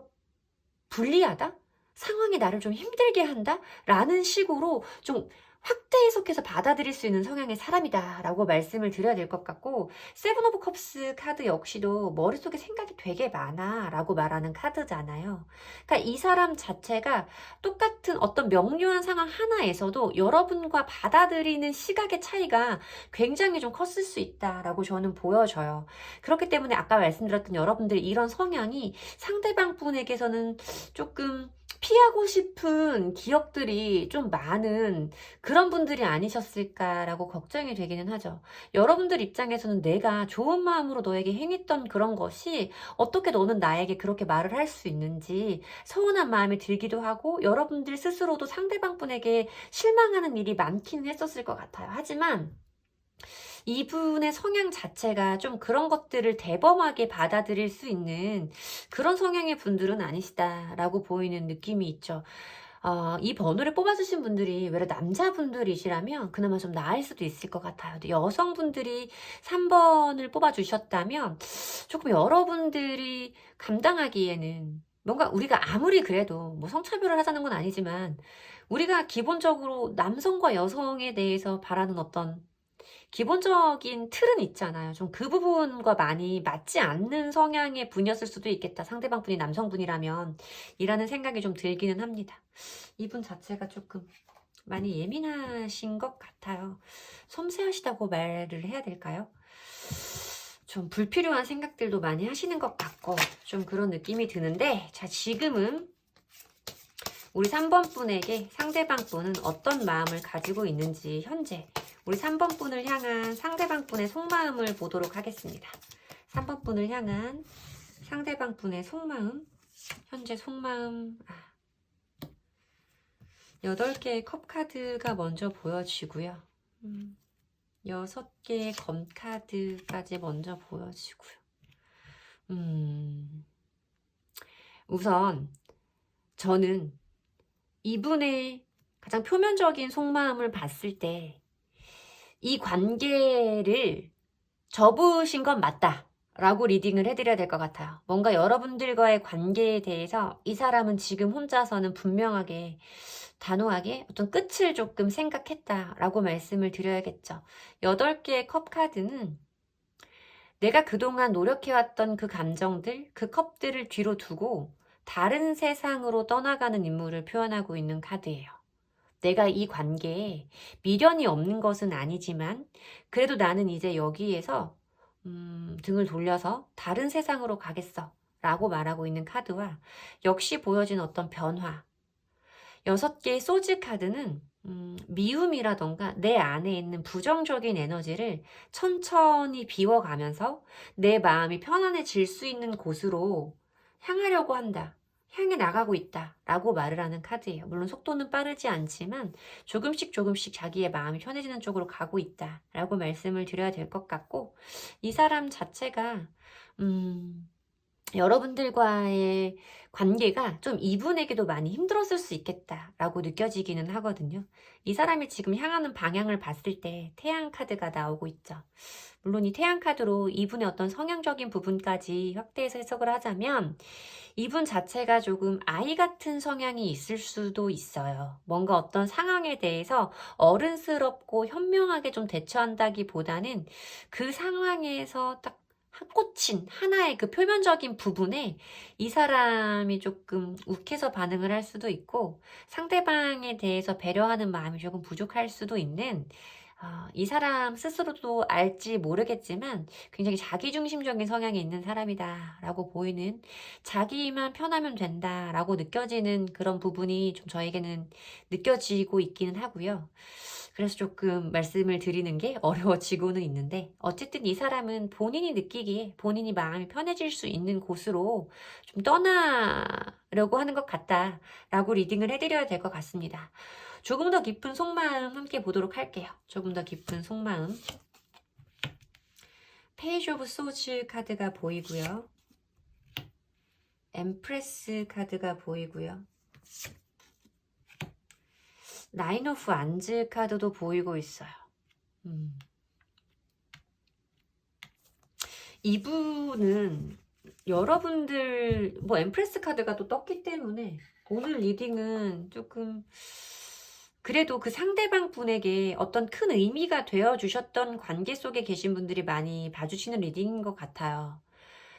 불리하다? 상황이 나를 좀 힘들게 한다? 라는 식으로 좀 확대 해석해서 받아들일 수 있는 성향의 사람이다 라고 말씀을 드려야 될 것 같고, 세븐 오브 컵스 카드 역시도 머릿속에 생각이 되게 많아 라고 말하는 카드잖아요. 그러니까 이 사람 자체가 똑같은 어떤 명료한 상황 하나에서도 여러분과 받아들이는 시각의 차이가 굉장히 좀 컸을 수 있다라고 저는 보여져요. 그렇기 때문에 아까 말씀드렸던 여러분들의 이런 성향이 상대방 분에게서는 조금 피하고 싶은 기억들이 좀 많은 그런 분들이 아니셨을까라고 걱정이 되기는 하죠. 여러분들 입장에서는 내가 좋은 마음으로 너에게 행했던 그런 것이 어떻게 너는 나에게 그렇게 말을 할 수 있는지 서운한 마음이 들기도 하고, 여러분들 스스로도 상대방 분에게 실망하는 일이 많기는 했었을 것 같아요. 하지만 이분의 성향 자체가 좀 그런 것들을 대범하게 받아들일 수 있는 그런 성향의 분들은 아니시다라고 보이는 느낌이 있죠. 이 번호를 뽑아주신 분들이 외래 남자분들이시라면 그나마 좀 나을 수도 있을 것 같아요. 근데 여성분들이 3번을 뽑아주셨다면 조금 여러분들이 감당하기에는 뭔가 우리가 아무리 그래도 뭐 성차별을 하자는 건 아니지만 우리가 기본적으로 남성과 여성에 대해서 바라는 어떤 기본적인 틀은 있잖아요. 좀 그 부분과 많이 맞지 않는 성향의 분이었을 수도 있겠다. 상대방 분이 남성분이라면 이라는 생각이 좀 들기는 합니다. 이분 자체가 조금 많이 예민하신 것 같아요. 섬세하시다고 말을 해야 될까요? 좀 불필요한 생각들도 많이 하시는 것 같고 좀 그런 느낌이 드는데, 자, 지금은 우리 3번 분에게 상대방 분은 어떤 마음을 가지고 있는지 현재 우리 3번 분을 향한 상대방 분의 속마음을 보도록 하겠습니다. 3번 분을 향한 상대방 분의 속마음, 현재 속마음. 8개의 컵 카드가 먼저 보여지고요. 6개의 검 카드까지 먼저 보여지고요. 우선 저는 이분의 가장 표면적인 속마음을 봤을 때 이 관계를 접으신 건 맞다 라고 리딩을 해드려야 될 것 같아요. 뭔가 여러분들과의 관계에 대해서 이 사람은 지금 혼자서는 분명하게 단호하게 어떤 끝을 조금 생각했다라고 말씀을 드려야겠죠. 8개의 컵 카드는 내가 그동안 노력해왔던 그 감정들, 그 컵들을 뒤로 두고 다른 세상으로 떠나가는 인물을 표현하고 있는 카드예요. 내가 이 관계에 미련이 없는 것은 아니지만 그래도 나는 이제 여기에서 등을 돌려서 다른 세상으로 가겠어 라고 말하고 있는 카드와 역시 보여진 어떤 변화. 6개의 소즈 카드는 미움이라던가 내 안에 있는 부정적인 에너지를 천천히 비워가면서 내 마음이 편안해질 수 있는 곳으로 향하려고 한다. 향해 나가고 있다 라고 말을 하는 카드예요. 물론 속도는 빠르지 않지만 조금씩 자기의 마음이 편해지는 쪽으로 가고 있다 라고 말씀을 드려야 될 것 같고, 이 사람 자체가 여러분들과의 관계가 좀 이분에게도 많이 힘들었을 수 있겠다라고 느껴지기는 하거든요. 이 사람이 지금 향하는 방향을 봤을 때 태양 카드가 나오고 있죠. 물론 이 태양 카드로 이분의 어떤 성향적인 부분까지 확대해서 해석을 하자면 이분 자체가 조금 아이 같은 성향이 있을 수도 있어요. 뭔가 어떤 상황에 대해서 어른스럽고 현명하게 좀 대처한다기보다는 그 상황에서 딱 꽂힌 하나의 그 표면적인 부분에 이 사람이 조금 욱해서 반응을 할 수도 있고, 상대방에 대해서 배려하는 마음이 조금 부족할 수도 있는, 이 사람 스스로도 알지 모르겠지만 굉장히 자기중심적인 성향이 있는 사람이다 라고 보이는, 자기만 편하면 된다 라고 느껴지는 그런 부분이 좀 저에게는 느껴지고 있기는 하고요. 그래서 조금 말씀을 드리는 게 어려워지고는 있는데, 어쨌든 이 사람은 본인이 느끼기에 본인이 마음이 편해질 수 있는 곳으로 좀 떠나려고 하는 것 같다 라고 리딩을 해드려야 될 것 같습니다. 조금 더 깊은 속마음 함께 보도록 할게요. 조금 더 깊은 속마음. 페이지 오브 소즈 카드가 보이고요. 엠프레스 카드가 보이고요. 나인 오브 안즈 카드도 보이고 있어요. 이분은 여러분들 엠프레스 카드가 또 떴기 때문에 오늘 리딩은 조금 그래도 그 상대방 분에게 어떤 큰 의미가 되어주셨던 관계 속에 계신 분들이 많이 봐주시는 리딩인 것 같아요.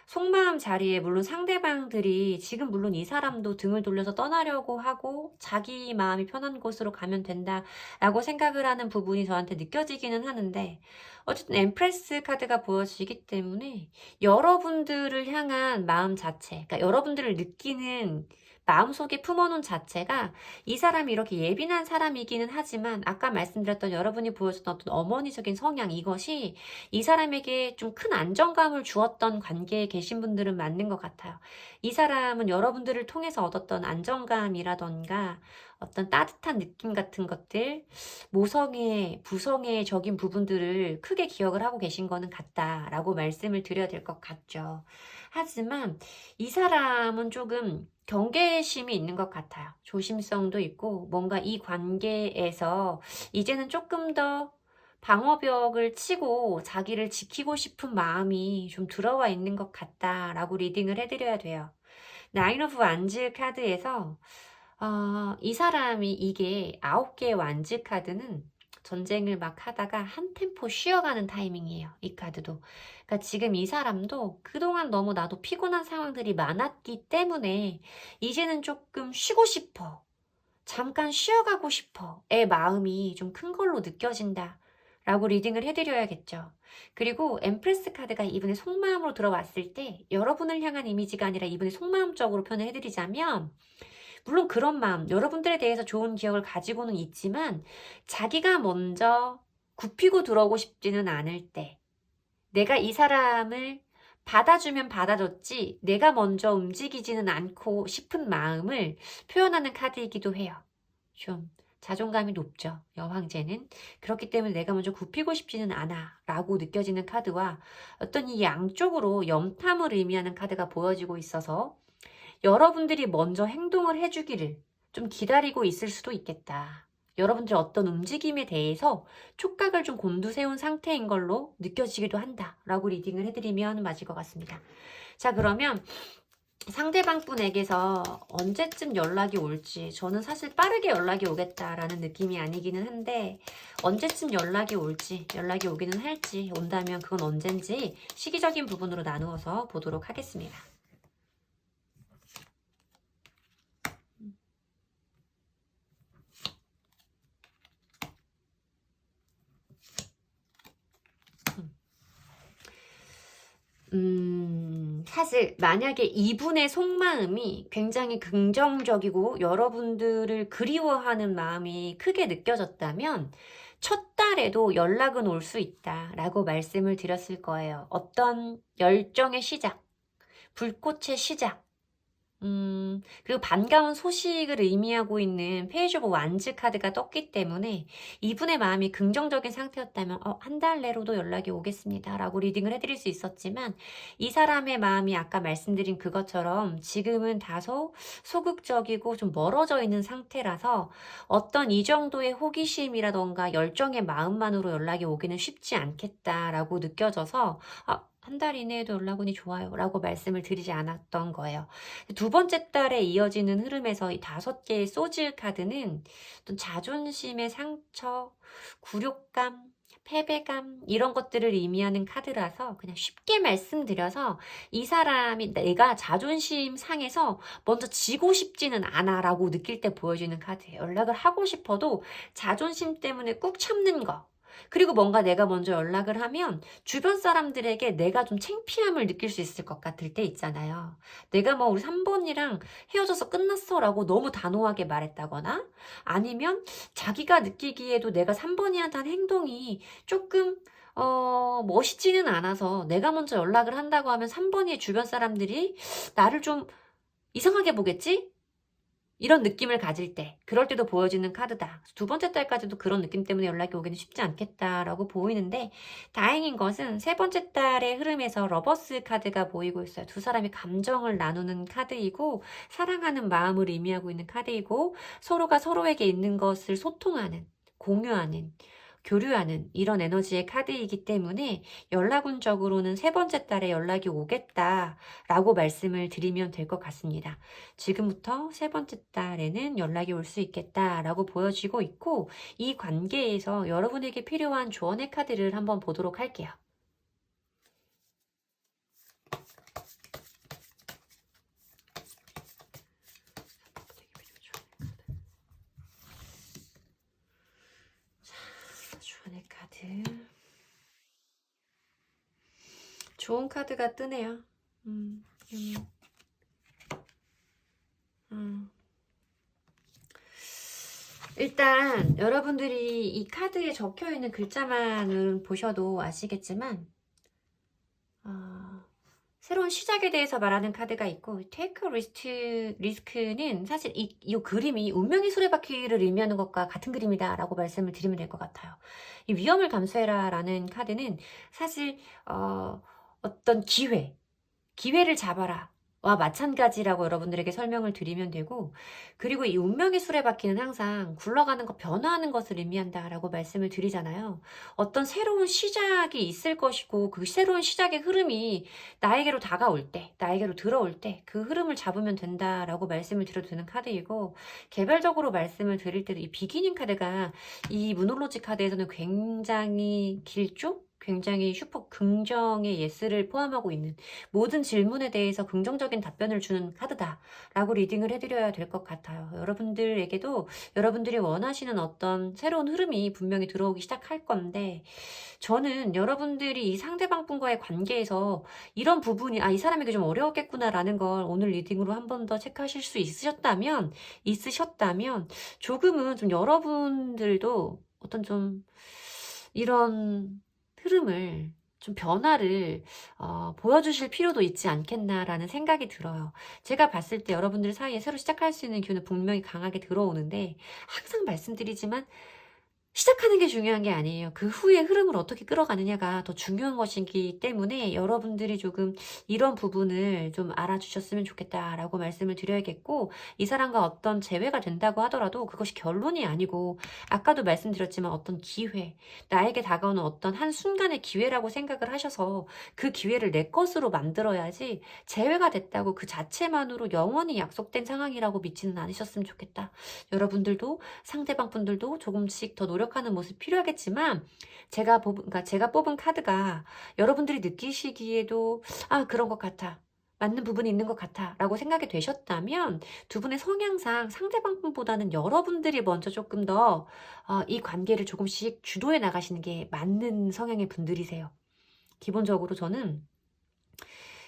속마음 자리에 물론 상대방들이 지금 물론 이 사람도 등을 돌려서 떠나려고 하고 자기 마음이 편한 곳으로 가면 된다라고 생각을 하는 부분이 저한테 느껴지기는 하는데, 어쨌든 엠프레스 카드가 보여지기 때문에 여러분들을 향한 마음 자체, 그러니까 여러분들을 느끼는 마음속에 품어놓은 자체가 이 사람이 이렇게 예민한 사람이기는 하지만 아까 말씀드렸던 여러분이 보여줬던 어떤 어머니적인 성향, 이것이 이 사람에게 좀 큰 안정감을 주었던 관계에 계신 분들은 맞는 것 같아요. 이 사람은 여러분들을 통해서 얻었던 안정감이라던가 어떤 따뜻한 느낌 같은 것들, 모성애, 부성애적인 부분들을 크게 기억을 하고 계신 거는 같다라고 말씀을 드려야 될 것 같죠. 하지만 이 사람은 조금 경계심이 있는 것 같아요. 조심성도 있고 뭔가 이 관계에서 이제는 조금 더 방어벽을 치고 자기를 지키고 싶은 마음이 좀 들어와 있는 것 같다라고 리딩을 해드려야 돼요. 나인 오브 완즈 카드에서 이 사람이 이게 9개의 완즈 카드는 전쟁을 막 하다가 한 템포 쉬어가는 타이밍이에요. 이 카드도. 그러니까 지금 이 사람도 그동안 너무 나도 피곤한 상황들이 많았기 때문에 이제는 조금 쉬고 싶어. 잠깐 쉬어가고 싶어의 마음이 좀 큰 걸로 느껴진다 라고 리딩을 해드려야겠죠. 그리고 엠프레스 카드가 이분의 속마음으로 들어왔을 때 여러분을 향한 이미지가 아니라 이분의 속마음적으로 표현을 해드리자면, 물론 그런 마음, 여러분들에 대해서 좋은 기억을 가지고는 있지만 자기가 먼저 굽히고 들어오고 싶지는 않을 때, 내가 이 사람을 받아주면 받아줬지 내가 먼저 움직이지는 않고 싶은 마음을 표현하는 카드이기도 해요. 좀 자존감이 높죠. 여황제는. 그렇기 때문에 내가 먼저 굽히고 싶지는 않아 라고 느껴지는 카드와 어떤 이 양쪽으로 염탐을 의미하는 카드가 보여지고 있어서 여러분들이 먼저 행동을 해주기를 좀 기다리고 있을 수도 있겠다. 여러분들의 어떤 움직임에 대해서 촉각을 좀 곤두세운 상태인 걸로 느껴지기도 한다 라고 리딩을 해드리면 맞을 것 같습니다. 자, 그러면 상대방 분에게서 언제쯤 연락이 올지, 저는 사실 빠르게 연락이 오겠다라는 느낌이 아니기는 한데 언제쯤 연락이 올지, 연락이 오기는 할지, 온다면 그건 언젠지 시기적인 부분으로 나누어서 보도록 하겠습니다. 사실 만약에 이분의 속마음이 굉장히 긍정적이고 여러분들을 그리워하는 마음이 크게 느껴졌다면 첫 달에도 연락은 올 수 있다라고 말씀을 드렸을 거예요. 어떤 열정의 시작, 불꽃의 시작, 그리고 반가운 소식을 의미하고 있는 페이지 오브 완즈 카드가 떴기 때문에 이분의 마음이 긍정적인 상태였다면 한 달 내로도 연락이 오겠습니다 라고 리딩을 해드릴 수 있었지만 이 사람의 마음이 아까 말씀드린 그것처럼 지금은 다소 소극적이고 좀 멀어져 있는 상태라서 어떤 이 정도의 호기심이라던가 열정의 마음만으로 연락이 오기는 쉽지 않겠다라고 느껴져서 한 달 이내에도 연락 오니 좋아요 라고 말씀을 드리지 않았던 거예요. 두 번째 달에 이어지는 흐름에서 이 5개의 소즈 카드는 어떤 자존심의 상처, 굴욕감, 패배감 이런 것들을 의미하는 카드라서 그냥 쉽게 말씀드려서 이 사람이 내가 자존심 상해서 먼저 지고 싶지는 않아 라고 느낄 때 보여지는 카드예요. 연락을 하고 싶어도 자존심 때문에 꾹 참는 거. 그리고 뭔가 내가 먼저 연락을 하면 주변 사람들에게 내가 좀 창피함을 느낄 수 있을 것 같을 때 있잖아요. 내가 우리 3번이랑 헤어져서 끝났어 라고 너무 단호하게 말했다거나 아니면 자기가 느끼기에도 내가 3번이한테 한 행동이 조금 멋있지는 않아서 내가 먼저 연락을 한다고 하면 3번이의 주변 사람들이 나를 좀 이상하게 보겠지? 이런 느낌을 가질 때, 그럴 때도 보여지는 카드다. 두 번째 달까지도 그런 느낌 때문에 연락이 오기는 쉽지 않겠다라고 보이는데 다행인 것은 세 번째 달의 흐름에서 러버스 카드가 보이고 있어요. 두 사람이 감정을 나누는 카드이고 사랑하는 마음을 의미하고 있는 카드이고 서로가 서로에게 있는 것을 소통하는, 공유하는, 교류하는 이런 에너지의 카드이기 때문에 연락운적으로는 세 번째 달에 연락이 오겠다라고 말씀을 드리면 될 것 같습니다. 지금부터 세 번째 달에는 연락이 올 수 있겠다라고 보여지고 있고 이 관계에서 여러분에게 필요한 조언의 카드를 한번 보도록 할게요. 조언의 카드. 좋은 카드가 뜨네요. 일단 여러분들이 이 카드에 적혀있는 글자만은 보셔도 아시겠지만 새로운 시작에 대해서 말하는 카드가 있고 테이크 리스크는 사실 이 그림이 운명의 수레바퀴를 의미하는 것과 같은 그림이다 라고 말씀을 드리면 될 것 같아요. 이 위험을 감수해라 라는 카드는 사실 어떤 기회를 잡아라 와 마찬가지라고 여러분들에게 설명을 드리면 되고 그리고 이 운명의 수레바퀴는 항상 굴러가는 것, 변화하는 것을 의미한다라고 말씀을 드리잖아요. 어떤 새로운 시작이 있을 것이고 그 새로운 시작의 흐름이 나에게로 다가올 때, 나에게로 들어올 때 그 흐름을 잡으면 된다라고 말씀을 드려도 되는 카드이고 개별적으로 말씀을 드릴 때도 이 비기닝 카드가 이 무놀로지 카드에서는 굉장히 길죠? 굉장히 슈퍼 긍정의 예스를 포함하고 있는 모든 질문에 대해서 긍정적인 답변을 주는 카드다 라고 리딩을 해드려야 될 것 같아요. 여러분들에게도 여러분들이 원하시는 어떤 새로운 흐름이 분명히 들어오기 시작할 건데 저는 여러분들이 이 상대방 분과의 관계에서 이런 부분이 이 사람에게 좀 어려웠겠구나 라는 걸 오늘 리딩으로 한 번 더 체크하실 수 있으셨다면 조금은 좀 여러분들도 어떤 좀 이런 흐름을 좀 변화를 보여주실 필요도 있지 않겠나라는 생각이 들어요. 제가 봤을 때 여러분들 사이에 새로 시작할 수 있는 기운은 분명히 강하게 들어오는데 항상 말씀드리지만 시작하는 게 중요한 게 아니에요. 그 후의 흐름을 어떻게 끌어가느냐가 더 중요한 것이기 때문에 여러분들이 조금 이런 부분을 좀 알아주셨으면 좋겠다라고 말씀을 드려야겠고 이 사람과 어떤 재회가 된다고 하더라도 그것이 결론이 아니고 아까도 말씀드렸지만 어떤 기회, 나에게 다가오는 어떤 한순간의 기회라고 생각을 하셔서 그 기회를 내 것으로 만들어야지 재회가 됐다고 그 자체만으로 영원히 약속된 상황이라고 믿지는 않으셨으면 좋겠다. 여러분들도 상대방 분들도 조금씩 더 노력하는 모습 필요하겠지만 제가 뽑은 카드가 여러분들이 느끼시기에도 그런 것 같아. 맞는 부분이 있는 것 같아 라고 생각이 되셨다면 두 분의 성향상 상대방 분보다는 여러분들이 먼저 조금 더 이 관계를 조금씩 주도해 나가시는 게 맞는 성향의 분들이세요. 기본적으로 저는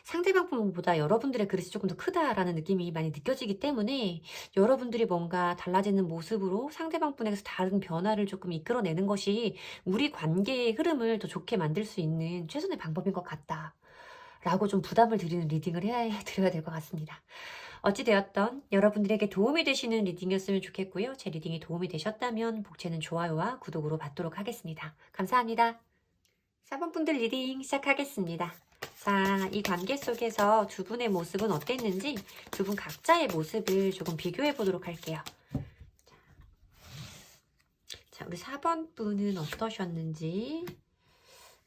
상대방 분보다 여러분들의 그릇이 조금 더 크다라는 느낌이 많이 느껴지기 때문에 여러분들이 뭔가 달라지는 모습으로 상대방 분에게서 다른 변화를 조금 이끌어내는 것이 우리 관계의 흐름을 더 좋게 만들 수 있는 최선의 방법인 것 같다 라고 좀 부담을 드리는 리딩을 드려야 될 것 같습니다. 어찌되었던 여러분들에게 도움이 되시는 리딩이었으면 좋겠고요. 제 리딩이 도움이 되셨다면 복채는 좋아요와 구독으로 받도록 하겠습니다. 감사합니다. 4번 분들 리딩 시작하겠습니다. 자, 이 관계 속에서 두 분의 모습은 어땠는지 두 분 각자의 모습을 조금 비교해 보도록 할게요. 자, 우리 4번 분은 어떠셨는지.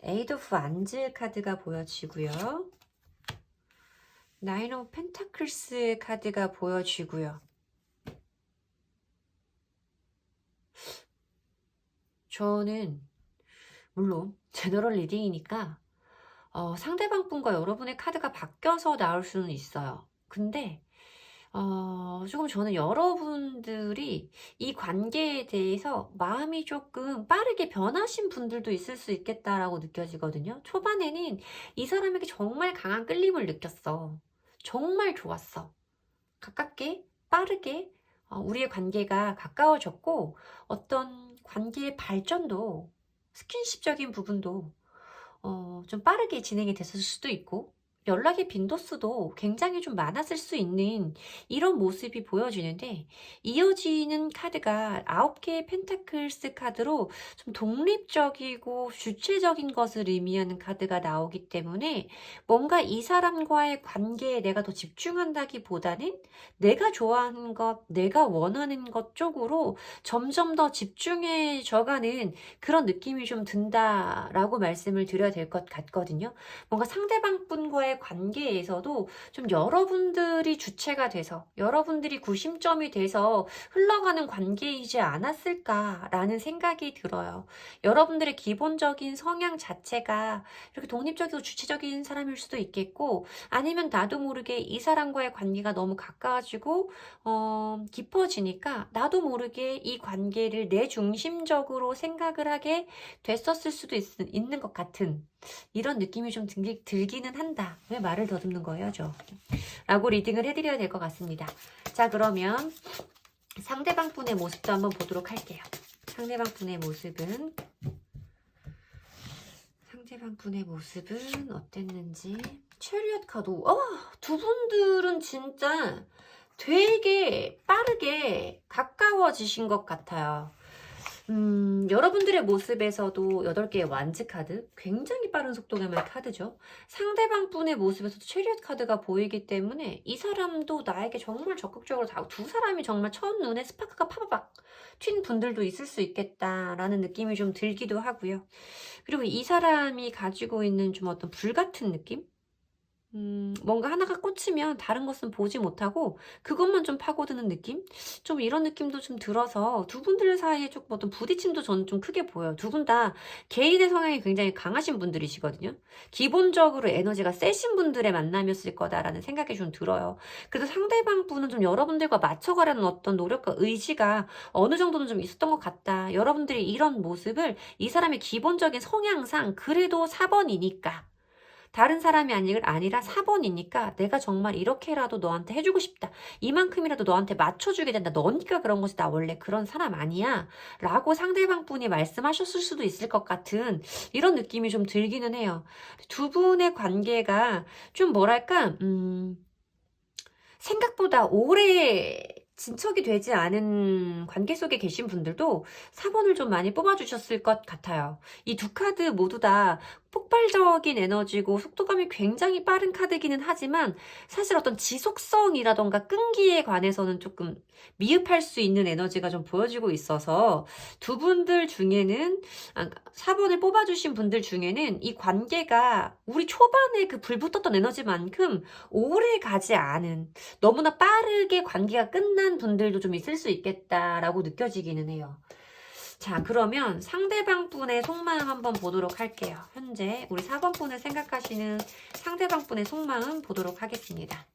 에이드 오브 안즈 카드가 보여지고요. 나인 오브 펜타클스 카드가 보여지고요. 저는 물론 제너럴 리딩이니까 상대방 분과 여러분의 카드가 바뀌어서 나올 수는 있어요. 근데 조금 저는 여러분들이 이 관계에 대해서 마음이 조금 빠르게 변하신 분들도 있을 수 있겠다라고 느껴지거든요. 초반에는 이 사람에게 정말 강한 끌림을 느꼈어. 정말 좋았어. 가깝게, 빠르게 우리의 관계가 가까워졌고 어떤 관계의 발전도 스킨십적인 부분도 좀 빠르게 진행이 됐을 수도 있고 연락의 빈도수도 굉장히 좀 많았을 수 있는 이런 모습이 보여지는데 이어지는 카드가 9개의 펜타클스 카드로 좀 독립적이고 주체적인 것을 의미하는 카드가 나오기 때문에 뭔가 이 사람과의 관계에 내가 더 집중한다기보다는 내가 좋아하는 것, 내가 원하는 것 쪽으로 점점 더 집중해져가는 그런 느낌이 좀 든다라고 말씀을 드려야 될 것 같거든요. 뭔가 상대방 분과의 관계에서도 좀 여러분들이 주체가 돼서 여러분들이 구심점이 돼서 흘러가는 관계이지 않았을까라는 생각이 들어요. 여러분들의 기본적인 성향 자체가 이렇게 독립적이고 주체적인 사람일 수도 있겠고 아니면 나도 모르게 이 사람과의 관계가 너무 가까워지고 깊어지니까 나도 모르게 이 관계를 내 중심적으로 생각을 하게 됐었을 수도 있는 것 같은 이런 느낌이 좀 들기는 한다. 왜 말을 더듬는 거예요, 저? 라고 리딩을 해드려야 될 것 같습니다. 자, 그러면 상대방 분의 모습도 한번 보도록 할게요. 상대방 분의 모습은 어땠는지. 체리엇 카드. 두 분들은 진짜 되게 빠르게 가까워지신 것 같아요. 여러분들의 모습에서도 8개의 완즈 카드, 굉장히 빠른 속도감의 카드죠. 상대방 분의 모습에서도 체리엇 카드가 보이기 때문에 이 사람도 나에게 정말 적극적으로 두 사람이 정말 첫눈에 스파크가 파바박 튄 분들도 있을 수 있겠다라는 느낌이 좀 들기도 하고요. 그리고 이 사람이 가지고 있는 좀 어떤 불같은 느낌? 뭔가 하나가 꽂히면 다른 것은 보지 못하고 그것만 좀 파고드는 느낌? 좀 이런 느낌도 좀 들어서 두 분들 사이에 조금 어떤 부딪힘도 저는 좀 크게 보여요. 두 분 다 개인의 성향이 굉장히 강하신 분들이시거든요. 기본적으로 에너지가 세신 분들의 만남이었을 거다라는 생각이 좀 들어요. 그래서 상대방 분은 좀 여러분들과 맞춰가려는 어떤 노력과 의지가 어느 정도는 좀 있었던 것 같다. 여러분들이 이런 모습을 이 사람의 기본적인 성향상 그래도 4번이니까 다른 사람이 아니라 4번이니까 내가 정말 이렇게라도 너한테 해주고 싶다. 이만큼이라도 너한테 맞춰주게 된다. 너니까 그런 거지. 나 원래 그런 사람 아니야. 라고 상대방 분이 말씀하셨을 수도 있을 것 같은 이런 느낌이 좀 들기는 해요. 두 분의 관계가 좀 뭐랄까 생각보다 오래 진척이 되지 않은 관계 속에 계신 분들도 4번을 좀 많이 뽑아주셨을 것 같아요. 이 두 카드 모두 다 폭발적인 에너지고 속도감이 굉장히 빠른 카드기는 하지만 사실 어떤 지속성이라던가 끈기에 관해서는 조금 미흡할 수 있는 에너지가 좀 보여지고 있어서 두 분들 중에는 4번을 뽑아주신 분들 중에는 이 관계가 우리 초반에 그 불붙었던 에너지만큼 오래 가지 않은 너무나 빠르게 관계가 끝난 분들도 좀 있을 수 있겠다라고 느껴지기는 해요. 자, 그러면 상대방 분의 속마음 한번 보도록 할게요. 현재 우리 4번 분을 생각하시는 상대방 분의 속마음 보도록 하겠습니다.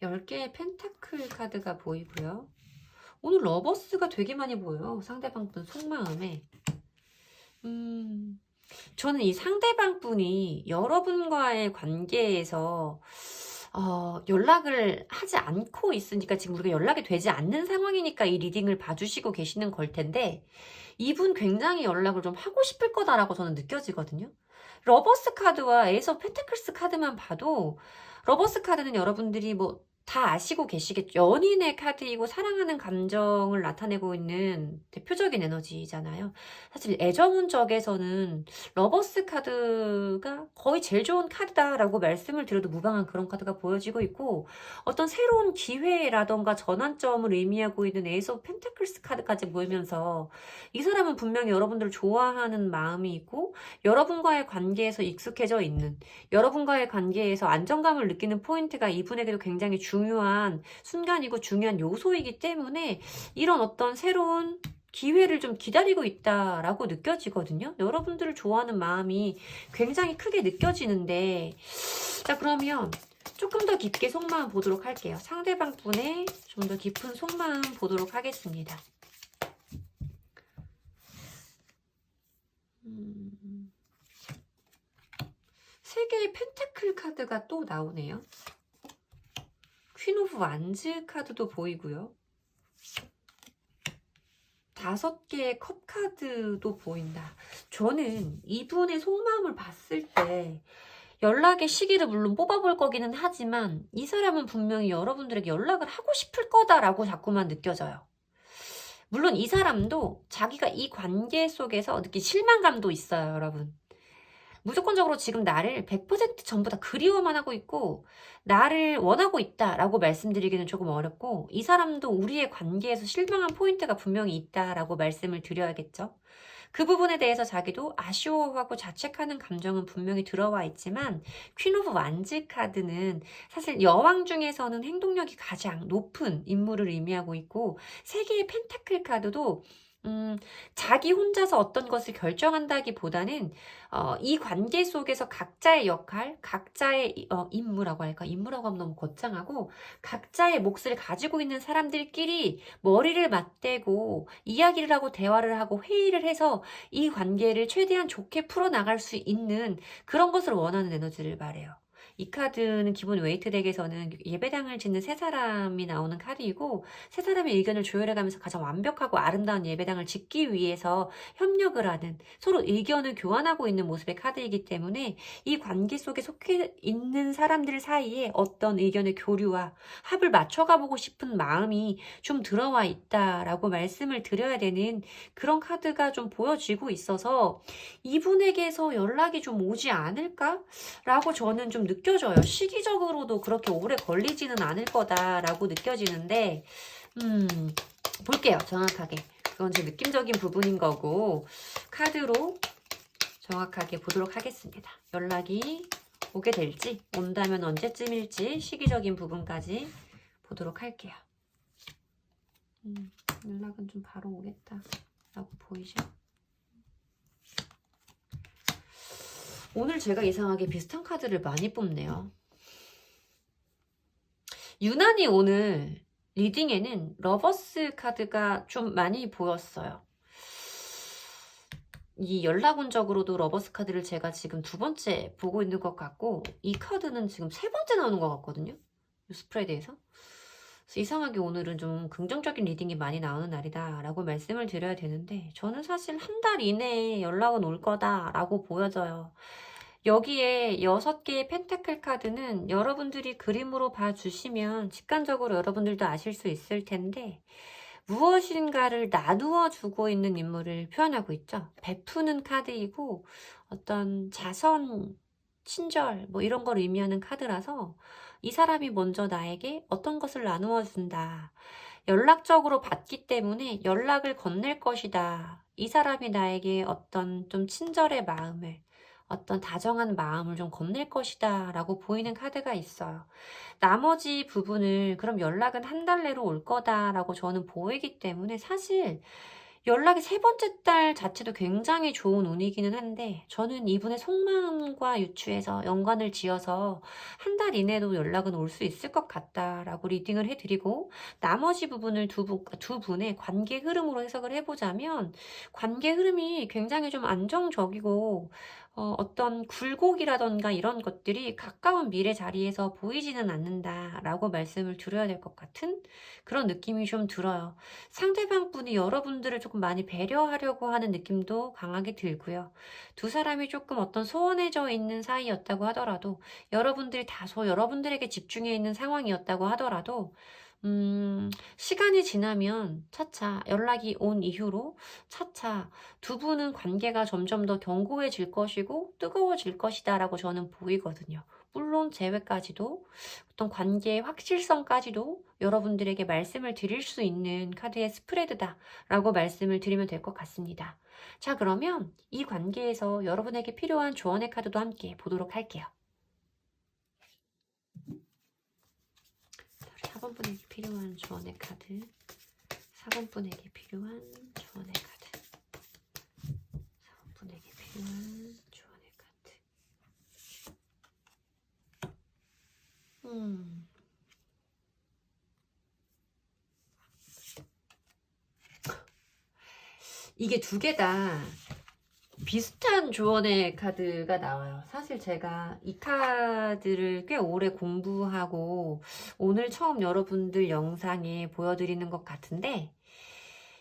(10개의) 펜타클 카드가 보이고요. 오늘 러버스가 되게 많이 보여요. 상대방 분 속마음에. 저는 이 상대방 분이 여러분과의 관계에서 연락을 하지 않고 있으니까 지금 우리가 연락이 되지 않는 상황이니까 이 리딩을 봐주시고 계시는 걸 텐데 이분 굉장히 연락을 좀 하고 싶을 거다라고 저는 느껴지거든요. 러버스 카드와 에이스 오브 펜타클스 카드만 봐도 러버스 카드는 여러분들이 뭐 다 아시고 계시겠죠. 연인의 카드이고 사랑하는 감정을 나타내고 있는 대표적인 에너지잖아요. 사실 애정운적에서는 러버스 카드가 거의 제일 좋은 카드다라고 말씀을 드려도 무방한 그런 카드가 보여지고 있고, 어떤 새로운 기회라던가 전환점을 의미하고 있는 에이스 오브 펜타클스 카드까지 보이면서 이 사람은 분명히 여러분들을 좋아하는 마음이 있고 여러분과의 관계에서 익숙해져 있는, 여러분과의 관계에서 안정감을 느끼는 포인트가 이분에게도 굉장히 중요한 순간이고 중요한 요소이기 때문에 이런 어떤 새로운 기회를 좀 기다리고 있다라고 느껴지거든요. 여러분들을 좋아하는 마음이 굉장히 크게 느껴지는데, 자, 그러면 조금 더 깊게 속마음 보도록 할게요. 상대방 분의 좀 더 깊은 속마음 보도록 하겠습니다. 세 개의 펜타클 카드가 또 나오네요. 퀸 오브 완즈 카드도 보이고요. 5개의 컵 카드도 보인다. 저는 이분의 속마음을 봤을 때 연락의 시기를 물론 뽑아볼 거기는 하지만 이 사람은 분명히 여러분들에게 연락을 하고 싶을 거다라고 자꾸만 느껴져요. 물론 이 사람도 자기가 이 관계 속에서 느낀 실망감도 있어요, 여러분. 무조건적으로 지금 나를 100% 전부 다 그리워만 하고 있고 나를 원하고 있다라고 말씀드리기는 조금 어렵고, 이 사람도 우리의 관계에서 실망한 포인트가 분명히 있다라고 말씀을 드려야겠죠. 그 부분에 대해서 자기도 아쉬워하고 자책하는 감정은 분명히 들어와 있지만, 퀸 오브 완즈 카드는 사실 여왕 중에서는 행동력이 가장 높은 인물을 의미하고 있고, 3개의 펜타클 카드도 자기 혼자서 어떤 것을 결정한다기보다는 이 관계 속에서 각자의 역할, 각자의 임무라고 할까? 임무라고 하면 너무 거창하고, 각자의 몫을 가지고 있는 사람들끼리 머리를 맞대고 이야기를 하고 대화를 하고 회의를 해서 이 관계를 최대한 좋게 풀어나갈 수 있는 그런 것을 원하는 에너지를 말해요. 이 카드는 기본 웨이트 덱에서는 예배당을 짓는 세 사람이 나오는 카드이고, 세 사람의 의견을 조율해가면서 가장 완벽하고 아름다운 예배당을 짓기 위해서 협력을 하는, 서로 의견을 교환하고 있는 모습의 카드이기 때문에 이 관계 속에 속해 있는 사람들 사이에 어떤 의견의 교류와 합을 맞춰가보고 싶은 마음이 좀 들어와 있다라고 말씀을 드려야 되는 그런 카드가 좀 보여지고 있어서 이분에게서 연락이 좀 오지 않을까라고 저는 좀 느껴져요. 시기적으로도 그렇게 오래 걸리지는 않을 거다라고 느껴지는데, 볼게요, 정확하게. 그건 제 느낌적인 부분인 거고, 카드로 정확하게 보도록 하겠습니다. 연락이 오게 될지, 온다면 언제쯤일지 시기적인 부분까지 보도록 할게요. 연락은 좀 바로 오겠다라고 보이죠? 오늘 제가 이상하게 비슷한 카드를 많이 뽑네요. 유난히 오늘 리딩에는 러버스 카드가 좀 많이 보였어요. 이 연락운적으로도 러버스 카드를 제가 지금 2번째 보고 있는 것 같고, 이 카드는 지금 3번째 나오는 것 같거든요. 이 스프레드에서. 그래서 이상하게 오늘은 좀 긍정적인 리딩이 많이 나오는 날이다라고 말씀을 드려야 되는데, 저는 사실 한 달 이내에 연락은 올 거다라고 보여져요. 여기에 6개의 펜타클 카드는 여러분들이 그림으로 봐주시면 직관적으로 여러분들도 아실 수 있을 텐데, 무엇인가를 나누어 주고 있는 인물을 표현하고 있죠. 베푸는 카드이고 어떤 자선, 친절 뭐 이런 걸 의미하는 카드라서 이 사람이 먼저 나에게 어떤 것을 나누어 준다. 연락적으로 받기 때문에 연락을 건넬 것이다. 이 사람이 나에게 어떤 좀 친절의 마음을, 어떤 다정한 마음을 좀 건넬 것이다 라고 보이는 카드가 있어요. 나머지 부분을 그럼 연락은 한 달 내로 올 거다라고 저는 보이기 때문에, 사실 연락이 3번째 달 자체도 굉장히 좋은 운이기는 한데, 저는 이분의 속마음과 유추해서 연관을 지어서 한 달 이내에도 연락은 올 수 있을 것 같다라고 리딩을 해드리고, 나머지 부분을 두 분의 관계 흐름으로 해석을 해보자면, 관계 흐름이 굉장히 좀 안정적이고 어떤 굴곡이라던가 이런 것들이 가까운 미래 자리에서 보이지는 않는다라고 말씀을 드려야 될 것 같은 그런 느낌이 좀 들어요. 상대방 분이 여러분들을 조금 많이 배려하려고 하는 느낌도 강하게 들고요. 두 사람이 조금 어떤 소원해져 있는 사이였다고 하더라도 여러분들이 다소 여러분들에게 집중해 있는 상황이었다고 하더라도 시간이 지나면 차차 연락이 온 이후로 차차 두 분은 관계가 점점 더 견고해질 것이고 뜨거워질 것이다라고 저는 보이거든요. 물론 재회까지도 어떤 관계의 확실성까지도 여러분들에게 말씀을 드릴 수 있는 카드의 스프레드다라고 말씀을 드리면 될 것 같습니다. 자, 그러면 이 관계에서 여러분에게 필요한 조언의 카드도 함께 보도록 할게요. 4번 분에게 필요한 조언의 카드, 4번 분에게 필요한 조언의 카드, 4번 분에게 필요한 조언의 카드. 이게 두 개 다 비슷한 조언의 카드가 나와요. 사실 제가 이 카드를 꽤 오래 공부하고 오늘 처음 여러분들 영상에 보여드리는 것 같은데,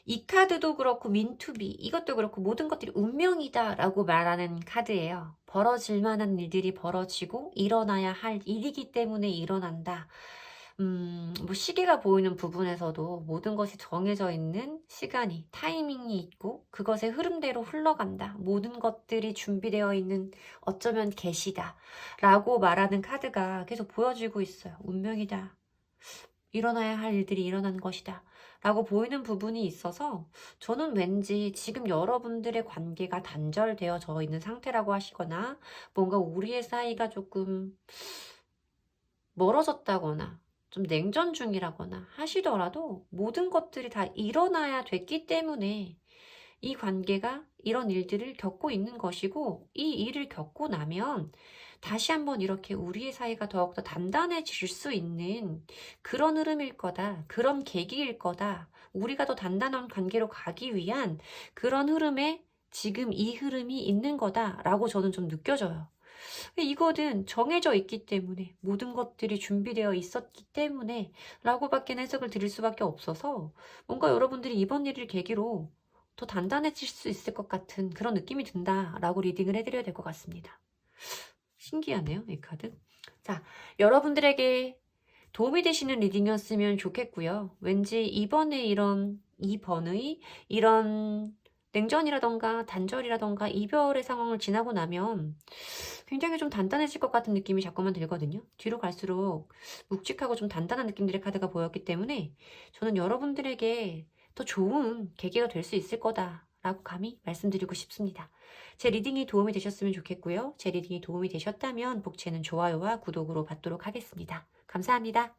이 카드도 그렇고 민투비 이것도 그렇고 모든 것들이 운명이다 라고 말하는 카드예요. 벌어질 만한 일들이 벌어지고 일어나야 할 일이기 때문에 일어난다. 뭐 시계가 보이는 부분에서도 모든 것이 정해져 있는 시간이, 타이밍이 있고 그것의 흐름대로 흘러간다. 모든 것들이 준비되어 있는 어쩌면 계시다 라고 말하는 카드가 계속 보여지고 있어요. 운명이다. 일어나야 할 일들이 일어난 것이다 라고 보이는 부분이 있어서 저는 왠지 지금 여러분들의 관계가 단절되어져 있는 상태라고 하시거나 뭔가 우리의 사이가 조금 멀어졌다거나 좀 냉전 중이라거나 하시더라도 모든 것들이 다 일어나야 됐기 때문에 이 관계가 이런 일들을 겪고 있는 것이고, 이 일을 겪고 나면 다시 한번 이렇게 우리의 사이가 더욱더 단단해질 수 있는 그런 흐름일 거다. 그런 계기일 거다. 우리가 더 단단한 관계로 가기 위한 그런 흐름에 지금 이 흐름이 있는 거다라고 저는 좀 느껴져요. 이거는 정해져 있기 때문에, 모든 것들이 준비되어 있었기 때문에 라고밖에 해석을 드릴 수밖에 없어서 뭔가 여러분들이 이번 일을 계기로 더 단단해질 수 있을 것 같은 그런 느낌이 든다라고 리딩을 해드려야 될 것 같습니다. 신기하네요, 이 카드. 자, 여러분들에게 도움이 되시는 리딩이었으면 좋겠고요. 왠지 이번에 이번의 이런 냉전이라던가 단절이라던가 이별의 상황을 지나고 나면 굉장히 좀 단단해질 것 같은 느낌이 자꾸만 들거든요. 뒤로 갈수록 묵직하고 좀 단단한 느낌들의 카드가 보였기 때문에 저는 여러분들에게 더 좋은 계기가 될 수 있을 거다라고 감히 말씀드리고 싶습니다. 제 리딩이 도움이 되셨으면 좋겠고요. 제 리딩이 도움이 되셨다면 복채는 좋아요와 구독으로 받도록 하겠습니다. 감사합니다.